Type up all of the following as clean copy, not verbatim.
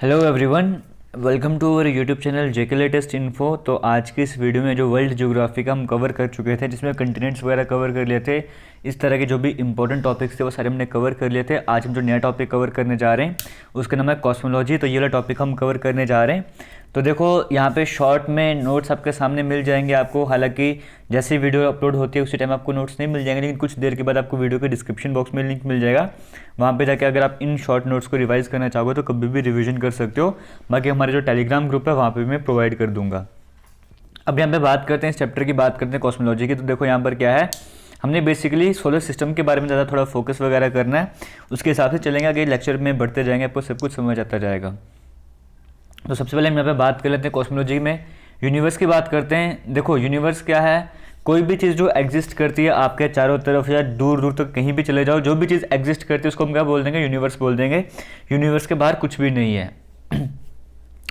Hello everyone, welcome to our YouTube channel JK latest info. तो आज की इस वीडियो में जो वर्ल्ड ज्योग्राफी का हम कवर कर चुके थे, जिसमें कंटिनेंट्स वगैरह कवर कर लिए थे, इस तरह के जो भी इंपॉर्टेंट टॉपिक्स थे वो सारे हमने कवर कर लिए थे। आज हम जो नया टॉपिक कवर करने जा रहे हैं उसका नाम है कॉस्मोलॉजी। तो ये वाला टॉपिक हम कवर करने जा रहे हैं। तो देखो यहाँ पे शॉर्ट में नोट्स आपके सामने मिल जाएंगे आपको। हालांकि जैसे ही वीडियो अपलोड होती है उसी टाइम आपको नोट्स नहीं मिल जाएंगे, लेकिन कुछ देर के बाद आपको वीडियो के डिस्क्रिप्शन बॉक्स में लिंक मिल जाएगा। वहाँ पे जाके अगर आप इन शॉर्ट नोट्स को रिवाइज करना चाहोगे तो कभी भी रिवीजन कर सकते हो। बाकी हमारे जो टेलीग्राम ग्रुप है वहाँ पे भी मैं प्रोवाइड कर दूंगा। अब यहाँ पे बात करते हैं इस चैप्टर की, बात करते हैं कॉस्मोलॉजी की। तो देखो यहाँ पर क्या है, हमने बेसिकली सोलर सिस्टम के बारे में ज़्यादा थोड़ा फोकस वगैरह करना है। उसके हिसाब से चलेंगे, आगे लेक्चर में बढ़ते जाएंगे, आपको सब कुछ समझ आता जाएगा। तो सबसे पहले हम यहाँ पे बात कर लेते हैं कॉस्मोलॉजी में यूनिवर्स की बात करते हैं। देखो यूनिवर्स क्या है, कोई भी चीज़ जो एग्जिस्ट करती है आपके चारों तरफ या दूर दूर तक कहीं भी चले जाओ, जो भी चीज़ एग्जिस्ट करती है उसको हम क्या बोल देंगे, यूनिवर्स बोल देंगे। यूनिवर्स के बाहर कुछ भी नहीं है।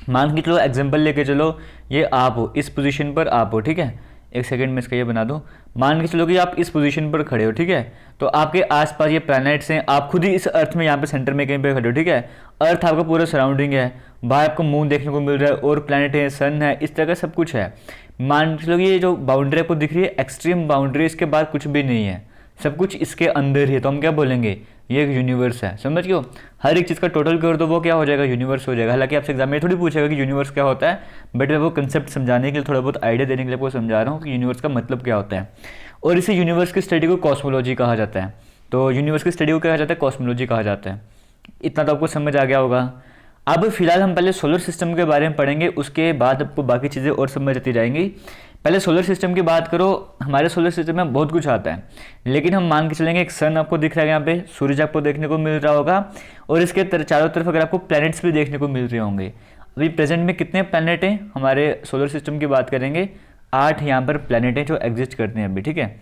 मान के चलो, एग्जांपल लेके चलो, ये आप हो, इस पोजीशन पर आप हो, ठीक है। एक सेकंड में इसका ये बना दो। मान के चलो कि आप इस पोजीशन पर खड़े हो, ठीक है। तो आपके आसपास ये प्लैनेट्स हैं, आप खुद ही इस अर्थ में यहाँ पे सेंटर में कहीं पे खड़े हो, ठीक है। अर्थ आपका पूरा सराउंडिंग है, बाहर आपको मून देखने को मिल रहा है और प्लैनेट है, सन है, इस तरह का सब कुछ है। मान के चलो कि ये जो बाउंड्री आपको दिख रही है एक्सट्रीम बाउंड्री, इसके बाद कुछ भी नहीं है, सब कुछ इसके अंदर ही है। तो हम क्या बोलेंगे, ये एक यूनिवर्स है। समझ गए हो, हर एक चीज़ का टोटल कर दो वो क्या हो जाएगा, यूनिवर्स हो जाएगा। हालांकि आपसे एग्जाम में थोड़ी पूछेगा कि यूनिवर्स क्या होता है, बट मैं वो कंसेप्ट समझाने के लिए, थोड़ा बहुत आइडिया देने के लिए आपको समझा रहा हूँ कि यूनिवर्स का मतलब क्या होता है। और इसी यूनिवर्स की स्टडी को कॉस्मोलॉजी कहा जाता है। तो यूनिवर्स की स्टडी को क्या कहा जाता है, कॉस्मोलॉजी कहा जाता है। इतना तो आपको समझ आ गया होगा। अब फिलहाल हम पहले सोलर सिस्टम के बारे में पढ़ेंगे, उसके बाद आपको बाकी चीज़ें और समझ आती जाएंगी। पहले सोलर सिस्टम की बात करो। हमारे सोलर सिस्टम में बहुत कुछ आता है, लेकिन हम मान के चलेंगे एक सन आपको दिख रहा है, यहाँ पे सूरज आपको देखने को मिल रहा होगा, और इसके चारों तरफ अगर आपको प्लैनेट्स भी देखने को मिल रहे होंगे। अभी प्रेजेंट में कितने प्लैनेट हैं हमारे सोलर सिस्टम की बात करेंगे, 8 यहाँ पर प्लैनेट हैं जो एग्जिस्ट करते हैं अभी, ठीक है।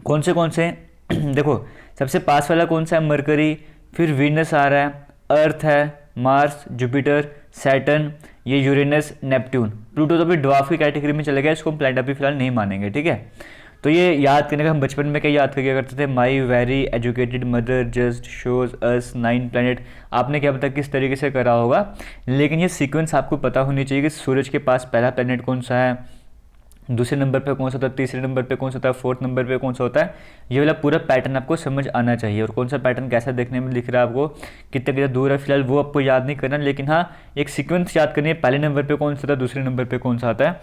कौन से हैं देखो, सबसे पास वाला कौन सा है, मरकरी, फिर वीनस आ रहा है, अर्थ है, मार्स, जुपिटर, सैटर्न, ये यूरेनस, नेपट्यून। प्लूटो तो अभी ड्वार्फ की कैटेगरी में चले गया, इसको हम प्लैनेट अभी फिलहाल नहीं मानेंगे, ठीक है। तो ये याद करने का, हम बचपन में क्या याद किया करते थे, my very educated mother just shows us 9 planet. आपने क्या पता किस तरीके से करा होगा, लेकिन ये सीक्वेंस आपको पता होनी चाहिए कि सूरज के पास पहला प्लैनेट कौन सा है, दूसरे नंबर पे कौन सा होता है, तीसरे नंबर पे कौन सा होता है, फोर्थ नंबर पे कौन सा होता है। ये वाला पूरा पैटर्न आपको समझ आना चाहिए। और कौन सा पैटर्न कैसा देखने में दिख रहा है आपको, कितने कितना दूर है, फिलहाल वो आपको याद नहीं करना, लेकिन हाँ एक सीक्वेंस याद करनी है, पहले नंबर पे कौन सा था, दूसरे नंबर पे कौन सा आता है,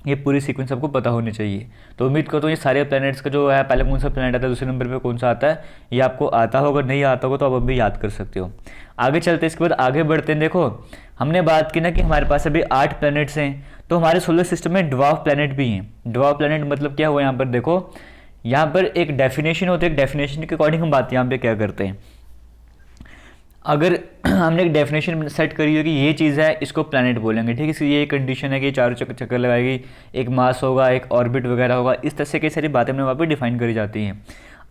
ये पूरी सीक्वेंस आपको पता होनी चाहिए। तो उम्मीद करता हूँ ये सारे प्लैनेट्स का जो है, पहले कौन सा प्लैनेट आता है, दूसरे नंबर पे कौन सा आता है, ये आपको आता होगा। नहीं आता होगा तो आप अभी याद कर सकते हो। आगे चलते हैं, इसके बाद आगे बढ़ते हैं। देखो हमने बात की ना कि हमारे पास अभी 8 प्लैनेट्स हैं, तो हमारे सोलर सिस्टम में ड्वार्फ प्लैनेट भी हैं। ड्वार्फ प्लैनेट मतलब क्या हुआ, यहाँ पर देखो, यहाँ पर एक डेफिनेशन होती है, एक डेफिनेशन के अकॉर्डिंग हम बात यहाँ पे क्या करते हैं। अगर हमने एक डेफिनेशन सेट करी हो कि ये चीज़ है, इसको प्लैनेट बोलेंगे, ठीक है। इसकी ये कंडीशन है कि चारों चक्कर लगाएगी, एक मास होगा, एक ऑर्बिट वगैरह होगा, इस तरह से कई सारी बातें हमने वहाँ पे डिफाइन करी जाती हैं।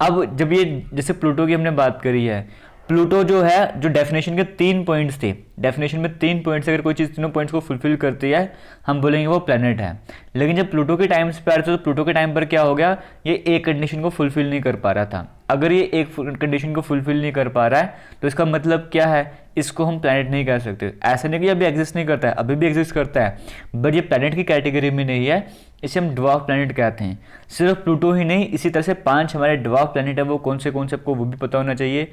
अब जब ये जैसे प्लूटो की हमने बात करी है, प्लूटो जो है, जो डेफिनेशन के 3 पॉइंट्स थे, डेफिनेशन में 3 पॉइंट्स, अगर कोई चीज़ तीनों पॉइंट्स को फुलफिल करती है हम बोलेंगे वो प्लैनेट है। लेकिन जब प्लूटो के टाइम्स पे आ रहे थे तो प्लूटो के टाइम पर क्या हो गया, ये एक कंडीशन को फुलफिल नहीं कर पा रहा था। अगर ये एक कंडीशन को फुलफिल नहीं कर पा रहा है तो इसका मतलब क्या है, इसको हम प्लैनेट नहीं कह सकते। ऐसा नहीं कि अभी एग्जिस्ट नहीं करता है, अभी भी एग्जिस्ट करता है, बट ये प्लैनेट की कैटेगरी में नहीं है, इसे हम ड्वार्फ प्लैनेट कहते हैं। सिर्फ प्लूटो ही नहीं, इसी तरह से 5 हमारे ड्वार्फ प्लैनेट है, वो कौन से आपको वो भी पता होना चाहिए।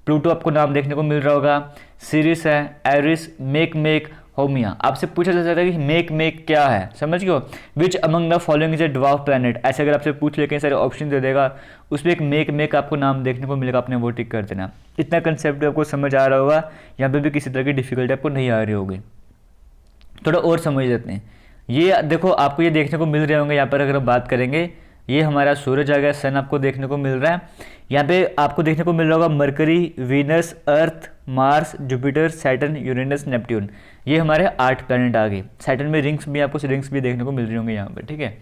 प्लूटो आपको नाम देखने को मिल रहा होगा, सीरिस है, एरिस, मेक, होमिया। आपसे पूछा जा सकता है कि मेक क्या है, समझ गए हो, which among the following is a dwarf planet. ऐसे अगर आपसे पूछ ले, कई सारे ऑप्शन दे देगा, उसमें एक मेक आपको नाम देखने को मिलेगा, आपने वो टिक कर देना। इतना कंसेप्ट आपको समझ आ रहा होगा, यहाँ पे भी किसी तरह की डिफिकल्टी आपको नहीं आ रही होगी। थोड़ा और समझ लेते हैं। ये देखो आपको ये देखने को मिल रहे होंगे, यहाँ पर अगर हम बात करेंगे, ये हमारा सूरज आ गया, सन आपको देखने को मिल रहा है। यहाँ पे आपको देखने को मिल रहा होगा Mercury, Venus, Earth, Mars, Jupiter, Saturn, Uranus, Neptune. ये हमारे 8 प्लैनेट आ गए। सैटर्न में रिंग्स भी, आपको रिंग्स भी देखने को मिल रही होंगी यहाँ पर, ठीक है।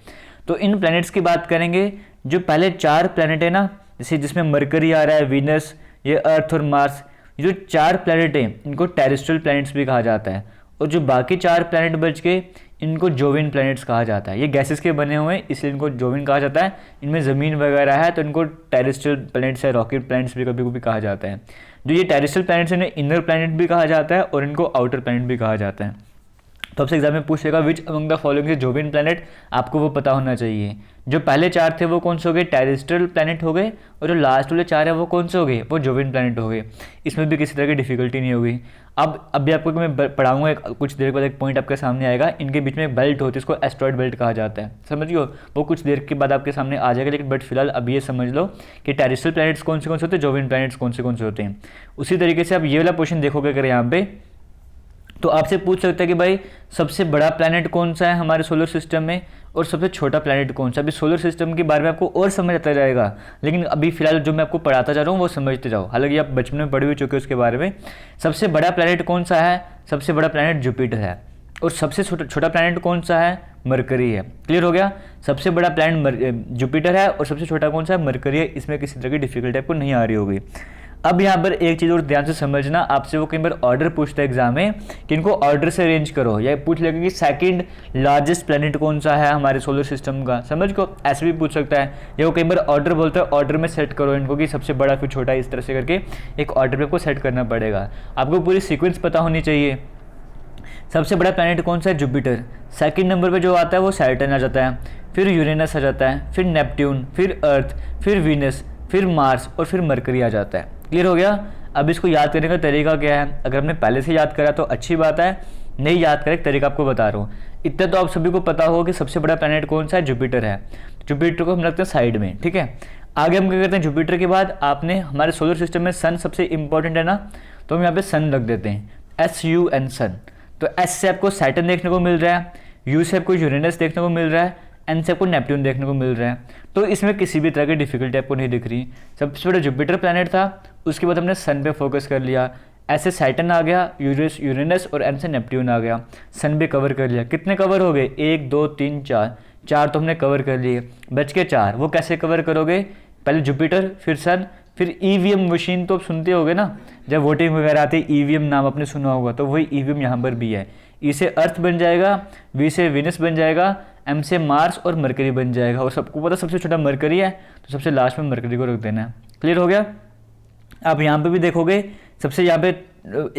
तो इन प्लैनेट्स की बात करेंगे, जो पहले 4 प्लैनेट है ना, जैसे जिसमें मरकरी आ रहा है, वीनस, ये अर्थ और मार्स, ये जो 4 प्लैनेट हैं इनको टेरेस्ट्रियल प्लैनेट्स भी कहा जाता है। और जो बाकी 4 प्लैनेट बच गए इनको जोविन प्लैनेट्स कहा जाता है। ये गैसेस के बने हुए हैं इसलिए इनको जोविन कहा जाता है। इनमें ज़मीन वगैरह है तो इनको टेरेस्ट्रियल प्लैनेट्स है, रॉकेट प्लैनेट्स भी कभी कभी कहा जाता है। जो ये टेरेस्ट्रियल प्लैनेट्स इन्हें इनर प्लैनेट भी कहा जाता है और इनको आउटर प्लैनेट भी कहा जाता है। तो आपसे एग्जाम में पूछेगा which among the following is Jovian planet, आपको वो पता होना चाहिए। जो पहले 4 थे वो कौन से हो गए, टेरेस्ट्रियल प्लैनेट हो गए, और जो लास्ट वाले 4 है वो कौन से हो गए, वो जोवियन प्लैनेट हो गए। इसमें भी किसी तरह की डिफिकल्टी नहीं होगी। अब अभी आपको मैं पढ़ाऊंगा, कुछ देर बाद एक पॉइंट आपके सामने आएगा, इनके बीच में एक बेल्ट होती है, इसको एस्ट्रॉयड बेल्ट कहा जाता है, समझियो। वो कुछ देर के बाद आपके सामने आ जाएगा, लेकिन बट फिलहाल अब ये समझ लो कि टेरेस्ट्रियल प्लैनेट्स कौन से होते हैं, जोवियन प्लैनेट्स कौन से होते हैं। उसी तरीके से आप ये वाला क्वेश्चन देखोगे अगर यहाँ पे, तो आपसे पूछ सकते हैं कि भाई सबसे बड़ा प्लैनेट कौन सा है हमारे सोलर सिस्टम में और सबसे छोटा प्लैनेट कौन सा। अभी सोलर सिस्टम के बारे में आपको और समझ आता जाएगा, लेकिन अभी फिलहाल जो मैं आपको पढ़ाता जा रहा हूँ वो समझते जाओ, हालांकि आप बचपन में पढ़ भी चुके हो उसके बारे में। सबसे बड़ा प्लैनेट कौन सा है, सबसे बड़ा प्लैनेट जुपिटर है, और सबसे छोटा प्लैनेट कौन सा है, मरकरी है। क्लियर हो गया, सबसे बड़ा प्लैनेट जुपिटर है और सबसे छोटा कौन सा है, मरकरी है। इसमें किसी तरह की डिफिकल्टी आपको नहीं आ रही होगी। अब यहाँ पर एक चीज़ और ध्यान से समझना, आपसे वो कई बार ऑर्डर पूछता है एग्जाम में कि इनको ऑर्डर से अरेंज करो, या पूछ लेगा कि सेकंड लार्जेस्ट प्लैनेट कौन सा है हमारे सोलर सिस्टम का, समझ को ऐसे भी पूछ सकता है। या वो कई बार ऑर्डर बोलता है, ऑर्डर में सेट करो इनको कि सबसे बड़ा फिर छोटा, इस तरह से करके एक ऑर्डर में आपको सेट करना पड़ेगा। आपको पूरी सीक्वेंस पता होनी चाहिए। सबसे बड़ा प्लैनेट कौन सा है, जुपिटर। सेकंड नंबर पे जो आता है वो सैटर्न आ जाता है, फिर यूरेनस आ जाता है, फिर नेपट्यून, फिर अर्थ, फिर वीनस, फिर मार्स और फिर मरकरी आ जाता है। क्लियर हो गया। अब इसको याद करने का तरीका क्या है, अगर हमने पहले से याद करा तो अच्छी बात है, नहीं याद करे तरीका आपको बता रहा हूँ। इतना तो आप सभी को पता होगा कि सबसे बड़ा प्लैनेट कौन सा है, जुपिटर है। जुपिटर को हम रखते हैं साइड में, ठीक है। आगे हम क्या करते हैं, जुपिटर के बाद आपने हमारे सोलर सिस्टम में सन सबसे इंपॉर्टेंट है ना, तो हम यहाँ पे सन रख देते हैं, SUN सन। तो S से आपको सैटर्न देखने को मिल रहा है, U से आपको यूरेनस देखने को मिल रहा है, N से आपको नेपट्यून देखने को मिल रहा है। तो इसमें किसी भी तरह की डिफिकल्टी आपको नहीं दिख रही। सबसे बड़ा जुपिटर प्लैनेट था, उसके बाद हमने सन पे फोकस कर लिया, ऐसे सैटर्न आ गया, यूरेनस और N से नेपट्यून आ गया, सन भी कवर कर लिया। कितने कवर हो गए, 1 2 3 4 तो हमने कवर कर लिए, बच के 4। वो कैसे कवर करोगे, पहले जुपिटर, फिर सन, फिर EVM मशीन तो आप सुनते होगे ना, जब वोटिंग वगैरह आती है EVM नाम आपने सुना होगा, तो वही EVM यहाँ पर भी है। E से अर्थ बन जाएगा, V से विनस बन जाएगा, M से मार्स और मरकरी बन जाएगा। और सबको पता सबसे छोटा मरकरी है, तो सबसे लास्ट में मरकरी को रख देना है। क्लियर हो गया। आप यहाँ पे भी देखोगे, सबसे यहाँ पे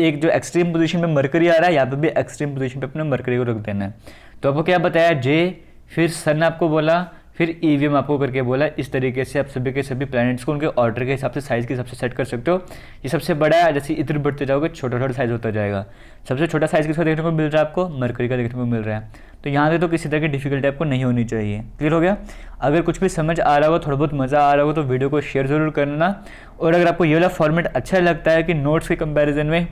एक जो एक्सट्रीम पोजीशन पे मरकरी आ रहा है, यहाँ पे भी एक्सट्रीम पोजीशन पे अपने मरकरी को रख देना है। तो आपको क्या बताया, जे, फिर सन आपको बोला, फिर EVM आपको करके बोला। इस तरीके से आप सभी के सभी प्लैनेट्स को उनके ऑर्डर के हिसाब से, साइज़ के हिसाब से सेट कर सकते हो। ये सबसे बड़ा है, जैसे इधर बढ़ते जाओगे छोटा छोटा साइज़ होता जाएगा। सबसे छोटा साइज़ किसका देखने को मिल रहा है आपको, मरकरी का देखने को मिल रहा है। तो यहाँ से तो किसी तरह की डिफिकल्टी आपको नहीं होनी चाहिए। क्लियर हो गया। अगर कुछ भी समझ आ रहा हो, थोड़ा बहुत मज़ा आ रहा हो, तो वीडियो को शेयर ज़रूर करना। और अगर आपको ये वाला फॉर्मेट अच्छा लगता है कि नोट्स के कंपैरिजन में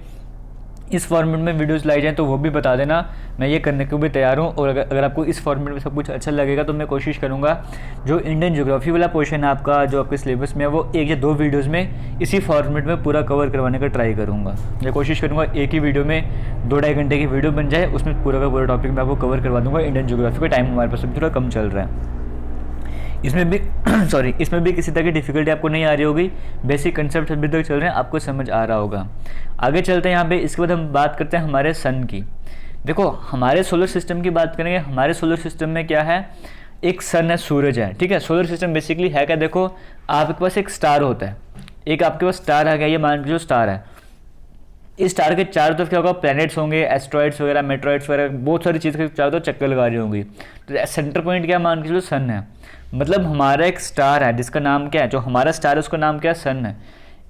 इस फॉर्मेट में वीडियोस लाई जाएँ, तो वो भी बता देना, मैं ये करने को भी तैयार हूँ। और अगर आपको इस फॉर्मेट में सब कुछ अच्छा लगेगा, तो मैं कोशिश करूँगा जो इंडियन ज्योग्राफी वाला पोर्शन है आपका, जो आपके सिलेबस में है, वो 1 या 2 वीडियोज़ में इसी फॉर्मेट में पूरा कवर करवाने का ट्राई करूँगा। मैं कोशिश करूँगा एक ही वीडियो में 2-2.5 घंटे की वीडियो बन जाए, उसमें पूरा का पूरा टॉपिक मैं आपको कवर करवा दूँगा। इंडियन ज्योग्राफी का टाइम हमारे पास थोड़ा कम चल रहा है, इसमें भी इसमें भी किसी तरह की डिफिकल्टी आपको नहीं आ रही होगी। बेसिक कंसेप्ट अभी तक चल रहे हैं, आपको समझ आ रहा होगा। आगे चलते हैं यहाँ पे। इसके बाद हम बात करते हैं हमारे सन की। देखो, हमारे सोलर सिस्टम की बात करेंगे। हमारे सोलर सिस्टम में क्या है, एक सन है, सूरज है, ठीक है। सोलर सिस्टम बेसिकली है क्या, देखो आपके पास एक स्टार होता है, एक आपके पास स्टार आ गया, ये मान लीजिए स्टार है। इस स्टार के चारों तरफ क्या होगा, प्लैनेट्स होंगे, एस्ट्रॉइड्स वगैरह, मेट्रॉइड्स वगैरह, बहुत सारी चीज़ के चारों तरफ चक्कर लगा रही होंगी। तो सेंटर पॉइंट क्या मान के चलो, सन है। मतलब हमारा एक स्टार है जिसका नाम क्या है, जो हमारा स्टार है उसका नाम क्या है, सन है।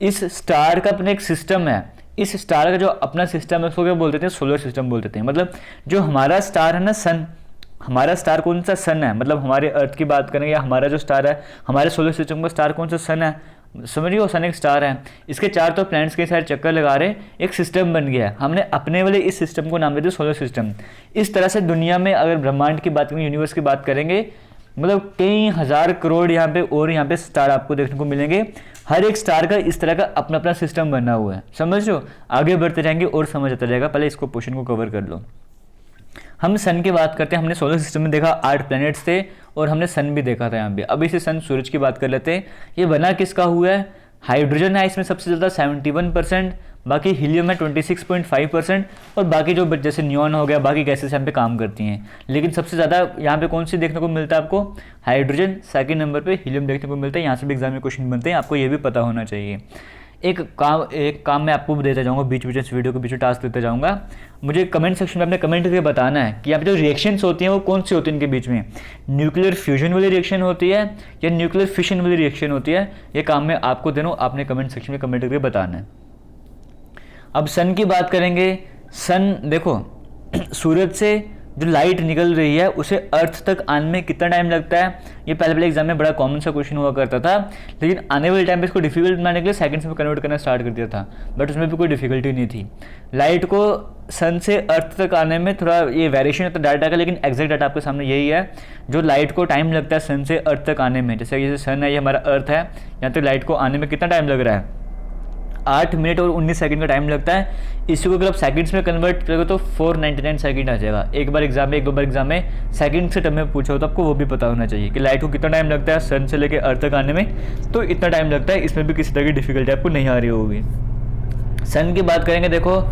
इस स्टार का अपना एक सिस्टम है, इस स्टार का जो अपना सिस्टम है उसको क्या बोल देते हैं, सोलर सिस्टम बोल देते हैं। मतलब जो हमारा स्टार है ना, सन, हमारा स्टार कौन सा, सन है। मतलब हमारे अर्थ की बात करेंगे, या हमारा जो स्टार है, हमारे सोलर सिस्टम का स्टार कौन सा, सन है। समझिए, सन एक स्टार है, इसके चार तो प्लैनेट्स के साथ चक्कर लगा रहे, एक सिस्टम बन गया है। हमने अपने वाले इस सिस्टम को नाम दे दिया सोलर सिस्टम। इस तरह से दुनिया में अगर ब्रह्मांड की बात करेंगे, यूनिवर्स की बात करेंगे, मतलब कई हजार करोड़ यहाँ पे और यहाँ पे स्टार आपको देखने को मिलेंगे। हर एक स्टार का इस तरह का अपना अपना सिस्टम बना हुआ है, समझ लो। आगे बढ़ते जाएंगे और समझ आता जाएगा, पहले इसको क्वेश्चन को कवर कर लो। हम सन की बात करते हैं। हमने सोलर सिस्टम में देखा 8 प्लैनेट्स थे और हमने सन भी देखा था यहाँ पे। अब इसे सन, सूरज की बात कर लेते हैं। ये बना किसका हुआ है, हाइड्रोजन है इसमें सबसे ज़्यादा 71%, बाकी हीलियम है 26.5%, और बाकी जो जैसे नियॉन हो गया, बाकी गैसेस यहाँ पे काम करती हैं। लेकिन सबसे ज़्यादा यहाँ पे कौन सी देखने को मिलता है आपको, हाइड्रोजन। सेकंड नंबर पे हीलियम देखने को मिलता है। यहाँ से भी एग्जाम में क्वेश्चन बनते हैं, आपको ये भी पता होना चाहिए। एक काम मैं आपको भी देता जाऊँगा, बीच बीच इस वीडियो के बीच में टास्क देता जाऊँगा। मुझे कमेंट सेक्शन में अपने कमेंट करके बताना है कि यहाँ पे जो रिएक्शंस होती हैं वो कौन सी होती हैं इनके बीच में, न्यूक्लियर फ्यूजन वाली रिएक्शन होती है या न्यूक्लियर फिशन वाली रिएक्शन होती है। ये काम मैं आपको दे रहा हूँ, आपने कमेंट सेक्शन में कमेंट करके बताना है। अब सन की बात करेंगे। सन देखो सूरज से जो लाइट निकल रही है उसे अर्थ तक आने में कितना टाइम लगता है, ये पहले एग्जाम में बड़ा कॉमन सा क्वेश्चन हुआ करता था, लेकिन आने वाले टाइम पे इसको डिफिकल्ट बनाने के लिए सेकंड्स में कन्वर्ट करना स्टार्ट कर दिया था, बट उसमें भी कोई डिफिकल्टी नहीं थी। लाइट को सन से अर्थ तक आने में थोड़ा ये वेरिएशन होता है डाटा का, लेकिन एग्जैक्ट डाटा आपके सामने यही है। जो लाइट को टाइम लगता है सन से अर्थ तक आने में, जैसे सन है, ये हमारा अर्थ है, यहाँ तक लाइट को आने में कितना टाइम लग रहा है, 8 मिनट और 19 सेकंड का टाइम लगता है। इसी को अगर आप सेकंड्स में कन्वर्ट करोगे तो 499 सेकंड आ जाएगा। एक दो बार एग्जाम में सेकंड से टर्म में पूछा हो तो आपको वो भी पता होना चाहिए कि लाइट को कितना टाइम लगता है सन से लेकर अर्थ तक आने में, तो इतना टाइम लगता है। इसमें भी किसी तरह की डिफिकल्टी आपको नहीं आ रही होगी। सन की बात करेंगे, देखो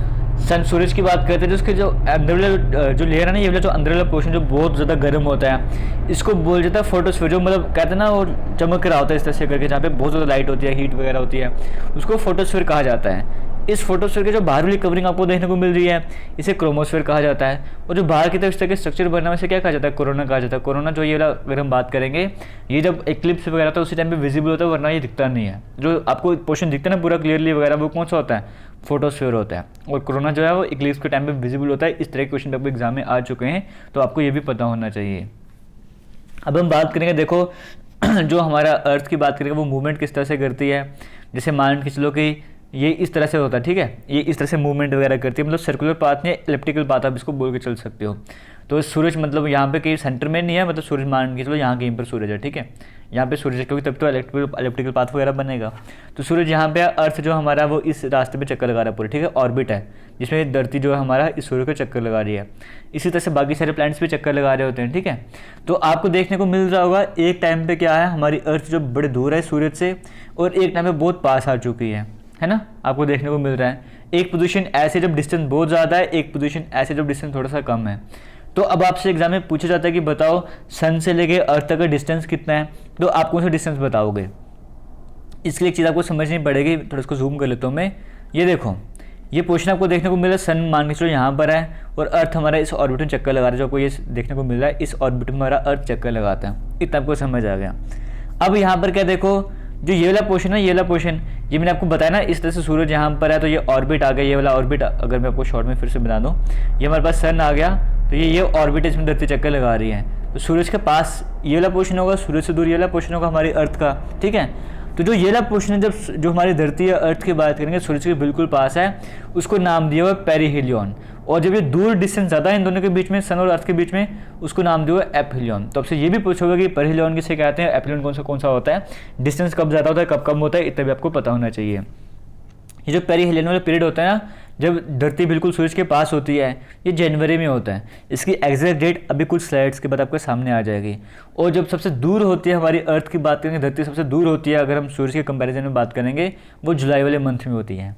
सन सूरज की बात करते हैं, तो उसके जो अंदर वाला जो लेयर है ना, ये वाला जो अंदर वाला पोर्शन जो बहुत ज़्यादा गर्म होता है, इसको बोल जाता है फोटोस्फीयर। जो मतलब कहते हैं ना वो चमक रहा होता है इस तरह से करके, जहाँ पे बहुत ज़्यादा लाइट होती है, हीट वगैरह होती है, उसको फोटोस्फीयर कहा जाता है। इस फोटोस्फीयर की जो बाहर वाली कवरिंग आपको देखने को मिल रही है, इसे क्रोमोस्फीयर कहा जाता है। और जो बाहर की तरफ इस तरह के स्ट्रक्चर बनना, वैसे क्या कहा जाता है, कोरोना कहा जाता है। कोरोना जो ये वाला अगर हम बात करेंगे, ये जब एक्लिप्स वगैरह होता है उसी टाइम पे विजिबल होता है, वरना ये दिखता नहीं है। जो आपको पोर्शन दिखता है ना पूरा क्लियरली वगैरह, वो कौन सा होता है, फोटोस्फीयर होता है। और कोरोना जो है वो एक्लिप्स के टाइम पे विजिबल होता है। इस तरह के क्वेश्चन आपको एग्जाम में आ चुके हैं, तो आपको ये भी पता होना चाहिए। अब हम बात करेंगे, देखो जो हमारा अर्थ की बात करेंगे वो मूवमेंट किस तरह से करती है। जैसे मान के चलो कि ये इस तरह से होता है, ठीक है, ये इस तरह से मूवमेंट वगैरह करती है, मतलब सर्कुलर पाथ या इलिप्टिकल पाथ आप इसको बोल के चल सकते हो। तो सूरज मतलब यहाँ पे कहीं सेंटर में नहीं है, मतलब सूरज मान के चलो यहाँ कहीं पर सूरज है, ठीक है, यहाँ पे सूरज है, क्योंकि तब तो इलिप्टिकल पाथ वगैरह बनेगा। तो सूरज यहाँ पे, अर्थ जो हमारा वो इस रास्ते पे चक्कर लगा रहा है पूरे, ठीक है, ऑर्बिट है जिसमें धरती जो है हमारा इस सूर्य को चक्कर लगा रही है। इसी तरह से बाकी सारे प्लैनेट्स भी चक्कर लगा रहे होते हैं, ठीक है। तो आपको देखने को मिल रहा होगा एक टाइम पे क्या है, हमारी अर्थ जो बड़े दूर है सूरज से, और एक टाइम पे बहुत पास आ चुकी है ना, आपको देखने को मिल रहा है। एक पोजीशन ऐसे जब डिस्टेंस बहुत ज़्यादा है, एक पोजीशन ऐसे जब डिस्टेंस थोड़ा सा कम है। तो अब आपसे एग्जाम में पूछा जाता है कि बताओ सन से लेके अर्थ तक का डिस्टेंस कितना है, तो आप कौन सा डिस्टेंस बताओगे। इसके लिए एक चीज़ आपको समझनी पड़ेगी, थोड़ा इसको जूम कर लेता हूँ मैं। ये देखो, ये क्वेश्चन आपको देखने को मिल रहा है, सन मान के चलो यहाँ पर है और अर्थ हमारा इस ऑर्बिट में चक्कर लगा रहा है। जो आपको ये देखने को मिल रहा है, इस ऑर्बिट में हमारा अर्थ चक्कर लगाता है। इतना आपको समझ आ गया। अब यहाँ पर क्या देखो, जो ये वाला पोर्शन है, ये वाला पोर्शन, ये मैंने आपको बताया ना, इस तरह से सूरज यहाँ पर है तो ये ऑर्बिट आ गया, ये वाला ऑर्बिट अगर मैं आपको शॉर्ट में फिर से बता दूँ, ये हमारे पास सन आ गया, तो ये ऑर्बिट इसमें धरती चक्कर लगा रही है। तो सूरज के पास ये वाला पोर्शन होगा, सूरज से दूर ये वाला पोर्शन होगा हमारी अर्थ का, ठीक है। तो जो ये वाला पोर्शन है, जब जो हमारी धरती या अर्थ की बात करेंगे, सूरज के बिल्कुल पास है, उसको नाम दिया हुआ पेरिहेलियन। और जब ये दूर डिस्टेंस ज़्यादा है इन दोनों के बीच में, सन और अर्थ के बीच में, उसको नाम दिया हुआ एपहिलियन। तो आपसे ये भी पूछोगे कि पेरिहेलियन किसे कहते हैं, एपहिलियन कौन सा होता है, डिस्टेंस कब ज़्यादा होता है कब कम होता है, इतना भी आपको पता होना चाहिए। ये जो पेरिहेलियन वाला पीरियड होता है ना, जब धरती बिल्कुल सूरज के पास होती है, ये जनवरी में होता है। इसकी एग्जैक्ट डेट अभी कुछ स्लाइड्स के बाद आपके सामने आ जाएगी। और जब सबसे दूर होती है हमारी अर्थ की बात करेंगे, धरती सबसे दूर होती है अगर हम सूरज के कंपैरिजन में बात करेंगे, वो जुलाई वाले मंथ में होती है।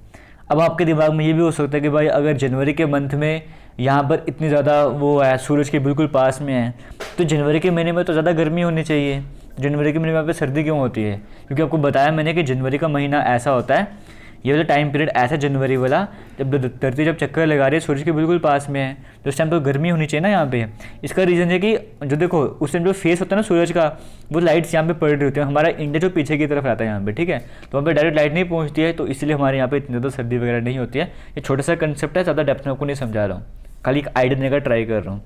अब आपके दिमाग में ये भी हो सकता है कि भाई अगर जनवरी के मंथ में यहाँ पर इतनी ज़्यादा वो है, सूरज के बिल्कुल पास में है, तो जनवरी के महीने में तो ज़्यादा गर्मी होनी चाहिए, जनवरी के महीने में यहाँ पर सर्दी क्यों होती है। क्योंकि आपको बताया मैंने कि जनवरी का महीना ऐसा होता है, ये वाला टाइम पीरियड ऐसा जनवरी वाला, जब धरती जब चक्कर लगा रही है सूरज के बिल्कुल पास में है, तो उस टाइम तो गर्मी होनी चाहिए ना यहाँ पे। इसका रीज़न है कि जो देखो उस टाइम जो फेस होता है ना सूरज का, वो लाइट्स यहाँ पे पड़ रही होती है। हमारा इंडिया जो पीछे की तरफ रहता है यहाँ पे, ठीक है, तो वहाँ पे डायरेक्ट लाइट नहीं पहुँचती है, तो इसलिए हमारे यहाँ पे इतनी ज़्यादा सर्दी वगैरह नहीं होती है। ये छोटा सा कंसेप्ट है, ज़्यादा डेप्थ में आपको नहीं समझा रहा हूँ, खाली एक आइडिया देने का ट्राई कर रहा हूँ।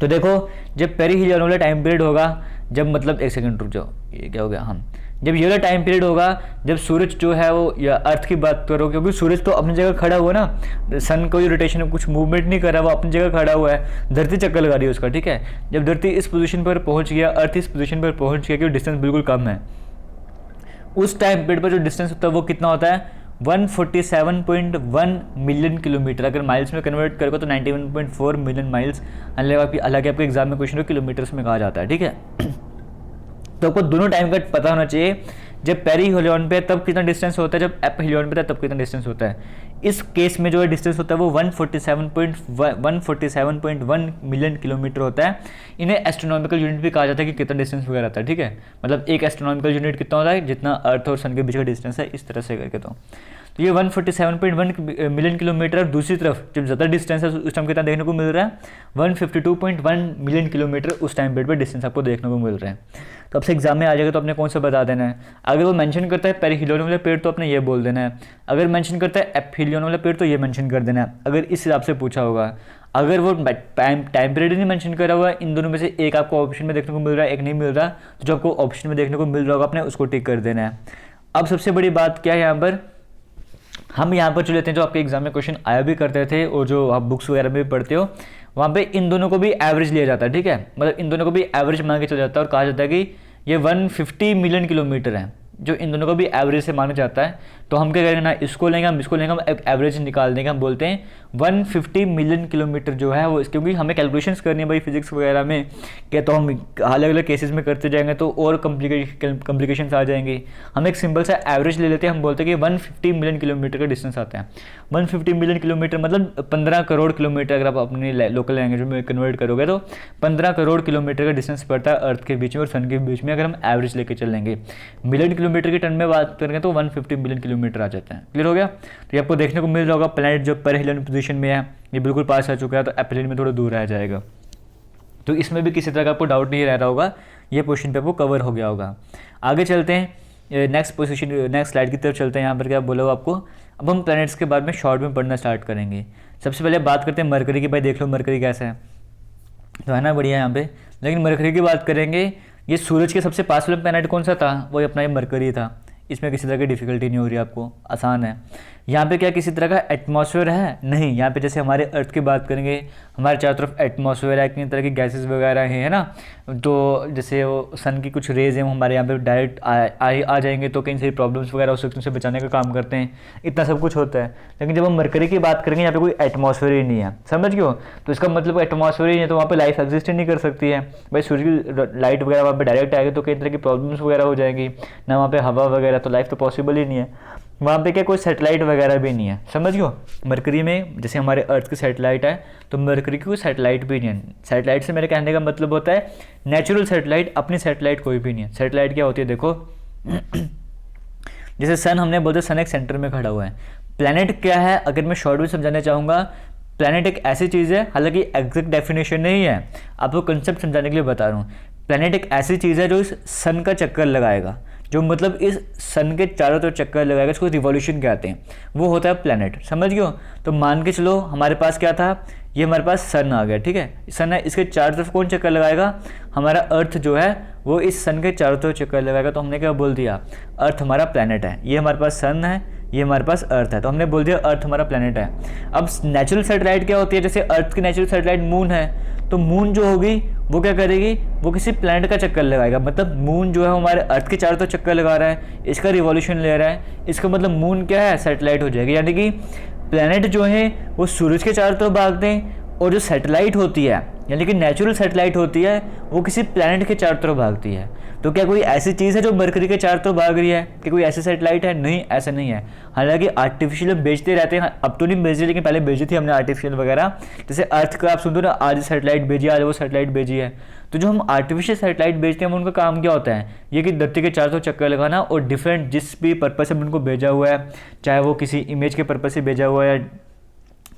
तो देखो जब पेरिहेलियन वाला टाइम पीरियड होगा, जब मतलब एक सेकंड रुक जाओ, ये क्या हो गया, हम जब ये वाला टाइम पीरियड होगा, जब सूरज जो है वो, या अर्थ की बात करो, क्योंकि सूरज तो अपनी जगह खड़ा हुआ ना, सन कोई रोटेशन में कुछ मूवमेंट नहीं कर रहा, वो अपनी जगह खड़ा हुआ है, धरती चक्कर लगा रही है उसका, ठीक है। जब धरती इस पोजीशन पर पहुंच गया, अर्थ इस पोजीशन पर पहुंच गया, क्योंकि डिस्टेंस बिल्कुल कम है, उस टाइम पीरियड पर जो डिस्टेंस होता है वो कितना होता है, 147.1 मिलियन किलोमीटर। अगर माइल्स में कन्वर्ट करोगे तो 91.4 मिलियन माइल्स। हालांकि आपके एग्जाम में क्वेश्चन को किलोमीटर्स में कहा जाता है, ठीक है। तो आपको दोनों टाइम का पता होना चाहिए जब पेरीहेलियन पे तब कितना डिस्टेंस होता है, जब एपीहेलियन पे तब कितना डिस्टेंस होता है। इस केस में जो है डिस्टेंस होता है वो 147.1 मिलियन किलोमीटर होता है। इन्हें एस्ट्रोनॉमिकल यूनिट भी कहा जाता है कि कितना डिस्टेंस वगैरह आता है, ठीक है। मतलब एक एस्ट्रोनॉमिकल यूनिट कितना होता है, जितना अर्थ और सन के बीच का डिस्टेंस है, इस तरह से करके। तो ये 147.1 मिलियन किलोमीटर। और दूसरी तरफ जब ज़्यादा डिस्टेंस है उस टाइम कितना देखने को मिल रहा है, 152.1 मिलियन किलोमीटर उस टाइम पीरियड पर डिस्टेंस आपको देखने को मिल रहा है। तो आपसे एग्जाम में आ जाएगा तो आपने कौन सा बता देना है। अगर वो मेंशन करता है पेरीहेलियन वाला पेड़ तो आपने ये बोल देना है, अगर मेंशन करता है एपीहेलियन वाला पेड़ तो ये मेंशन कर देना है, अगर इस हिसाब से पूछा होगा। अगर वो टाइम पीरियड नहीं मेंशन करा हुआ है, इन दोनों में से एक आपको ऑप्शन में देखने को मिल रहा है, एक नहीं मिल रहा, तो जो आपको ऑप्शन में देखने को मिल रहा होगा आपने उसको टिक कर देना है। अब सबसे बड़ी बात क्या है यहाँ पर, हम यहाँ पर चले लेते हैं जो आपके एग्जाम में क्वेश्चन आया भी करते थे और जो आप बुक्स वगैरह में भी पढ़ते हो, वहाँ पे इन दोनों को भी एवरेज लिया जाता है, ठीक है। मतलब इन दोनों को भी एवरेज मान के चला जाता है और कहा जाता है कि ये 150 मिलियन किलोमीटर है, जो इन दोनों को भी एवरेज से माना जाता है। तो हम क्या करेंगे ना, इसको लेंगे, हम इसको लेंगे, हम एक एवरेज निकाल देंगे। हम बोलते हैं 150 मिलियन किलोमीटर जो है वो, क्योंकि हमें कैलकुलेशंस करनी है भाई फिजिक्स वगैरह में, क्या तो हम अलग अलग केसेस में करते जाएंगे तो और कॉम्प्लिकेशंस आ जाएंगी। हम एक सिंपल सा एवरेज ले लेते हैं, हम बोलते हैं कि 150 मिलियन किलोमीटर का डिस्टेंस आता है। 150 मिलियन किलोमीटर मतलब 15 करोड़ किलोमीटर। अगर आप अपनी लोकल लैंग्वेज में कन्वर्ट करोगे तो 15 करोड़ किलोमीटर का डिस्टेंस पड़ता है अर्थ के बीच में और सन के बीच में, अगर हम एवरेज लेके चलेंगे। मिलियन किलोमीटर के टर्म में बात करेंगे तो 150 मिलियन किलोमीटर आ जाता है। क्लियर हो गया। तो ये आपको देखने को मिल रहा होगा प्लैनेट जो पेरीहेलियन पोजीशन में है ये बिल्कुल पास आ चुका है, तो एपीहेलियन में थोड़ा दूर रह जाएगा। तो इसमें भी किसी तरह का आपको डाउट नहीं रह रहा होगा, ये पोजीशन पे आपको कवर हो गया होगा। आगे चलते हैं नेक्स्ट पोजीशन, नेक्स्ट स्लाइड की तरफ चलते हैं। यहाँ पर क्या बोला हुआ आपको, अब हम प्लैनेट्स के बारे में शॉर्ट में पढ़ना स्टार्ट करेंगे। सबसे पहले बात करते हैं मरकरी की। भाई देख लो मरकरी कैसा है, तो है ना बढ़िया यहाँ पे। लेकिन मरकरी की बात करेंगे, ये सूरज के सबसे पास वाला प्लैनेट कौन सा था, वो अपना ये मरकरी था। इसमें किसी तरह की डिफिकल्टी नहीं हो रही आपको, आसान है। यहाँ पे क्या किसी तरह का एटमॉस्फेयर है, नहीं। यहाँ पे जैसे हमारे अर्थ की बात करेंगे, हमारे चारों तरफ एटमॉस्फेयर है, कई तरह की गैसेस वगैरह हैं, है ना। तो जैसे वो सन की कुछ रेज हैं वो हमारे यहाँ पे डायरेक्ट आ जाएंगे तो कई सारी प्रॉब्लम्स वगैरह हो सकती हैं, उनसे बचाने का काम करते हैं, इतना सब कुछ होता है। लेकिन जब हम मरकरी की बात करेंगे यहाँ पे कोई एटमॉस्फेयर ही नहीं है, समझ गए हो। तो इसका मतलब एटमॉस्फेयर ही नहीं है तो वहाँ पर लाइफ एग्जिस्ट ही नहीं कर सकती है। भाई सूर्य की लाइट वगैरह वहाँ पर डायरेक्ट आएगी तो कई तरह की प्रॉब्लम्स वगैरह हो जाएंगी ना, वहाँ पर हवा वगैरह, तो लाइफ तो पॉसिबल ही नहीं है। वहाँ पे क्या कोई सैटेलाइट वगैरह भी नहीं है, समझ गयो। मरकरी में जैसे हमारे अर्थ की सैटेलाइट है तो मरकरी की कोई सैटेलाइट भी नहीं है। सैटेलाइट से मेरे कहने का मतलब होता है नेचुरल सैटेलाइट, अपनी सैटेलाइट कोई भी नहीं है। सैटेलाइट क्या होती है देखो, जैसे सन हमने बोलते सन एक सेंटर में खड़ा हुआ है। प्लैनेट क्या है, अगर मैं शॉर्ट में समझाना चाहूँगा, प्लैनेट एक ऐसी चीज़ है, हालांकि एग्जैक्ट डेफिनेशन नहीं है, आपको कंसेप्ट समझाने के लिए बता रहा हूँ। प्लैनेट एक ऐसी चीज़ है जो इस सन का चक्कर लगाएगा, जो मतलब इस सन के चारों तरफ चक्कर लगाएगा, इसको रिवॉल्यूशन कहते हैं, वो होता है प्लैनेट, समझ गयो। तो मान के चलो हमारे पास क्या था, ये हमारे पास सन आ गया, ठीक है। सन है, इसके चारों तरफ कौन चक्कर लगाएगा, हमारा अर्थ जो है वो इस सन के चारों तरफ चक्कर लगाएगा। तो हमने क्या बोल दिया, अर्थ हमारा प्लैनेट है। ये हमारे पास सन है, ये हमारे पास अर्थ है, तो हमने बोल दिया अर्थ हमारा प्लैनेट है। अब नेचुरल सैटेलाइट क्या होती है, जैसे अर्थ की नेचुरल सैटेलाइट मून है, तो मून जो होगी वो क्या करेगी, वो किसी प्लैनेट का चक्कर लगाएगा। मतलब मून जो है हमारे अर्थ के चारों तरफ चक्कर लगा रहा है, इसका रिवॉल्यूशन ले रहा है, इसका मतलब मून क्या है, सैटेलाइट हो जाएगी। यानी कि प्लैनेट जो है वो सूरज के चारों तरफ भागते हैं, और जो सैटेलाइट होती है यानी कि नेचुरल सैटेलाइट होती है वो किसी प्लैनेट के चारों तरफ भागती है। तो क्या कोई ऐसी चीज़ है जो मरकरी के चारों तरफ भाग रही है, कि कोई ऐसी सैटेलाइट है, नहीं, ऐसा नहीं है। हालांकि आर्टिफिशियल बेचते रहते हैं, अब तो नहीं बेच रहे, लेकिन पहले भेजी थी हमने आर्टिफिशियल वगैरह। जैसे अर्थ का आप सुन दो ना, आज सैटेलाइट भेजी, आज वो सैटेलाइट भेजी है। तो जो हम आर्टिफिशियल सैटेलाइट भेजते हैं उनका काम क्या होता है, ये कि धरती के चारों तरफ चक्कर लगाना, और डिफरेंट जिस भी पर्पज से उनको भेजा हुआ है, चाहे वो किसी इमेज के पर्पज से भेजा हुआ है,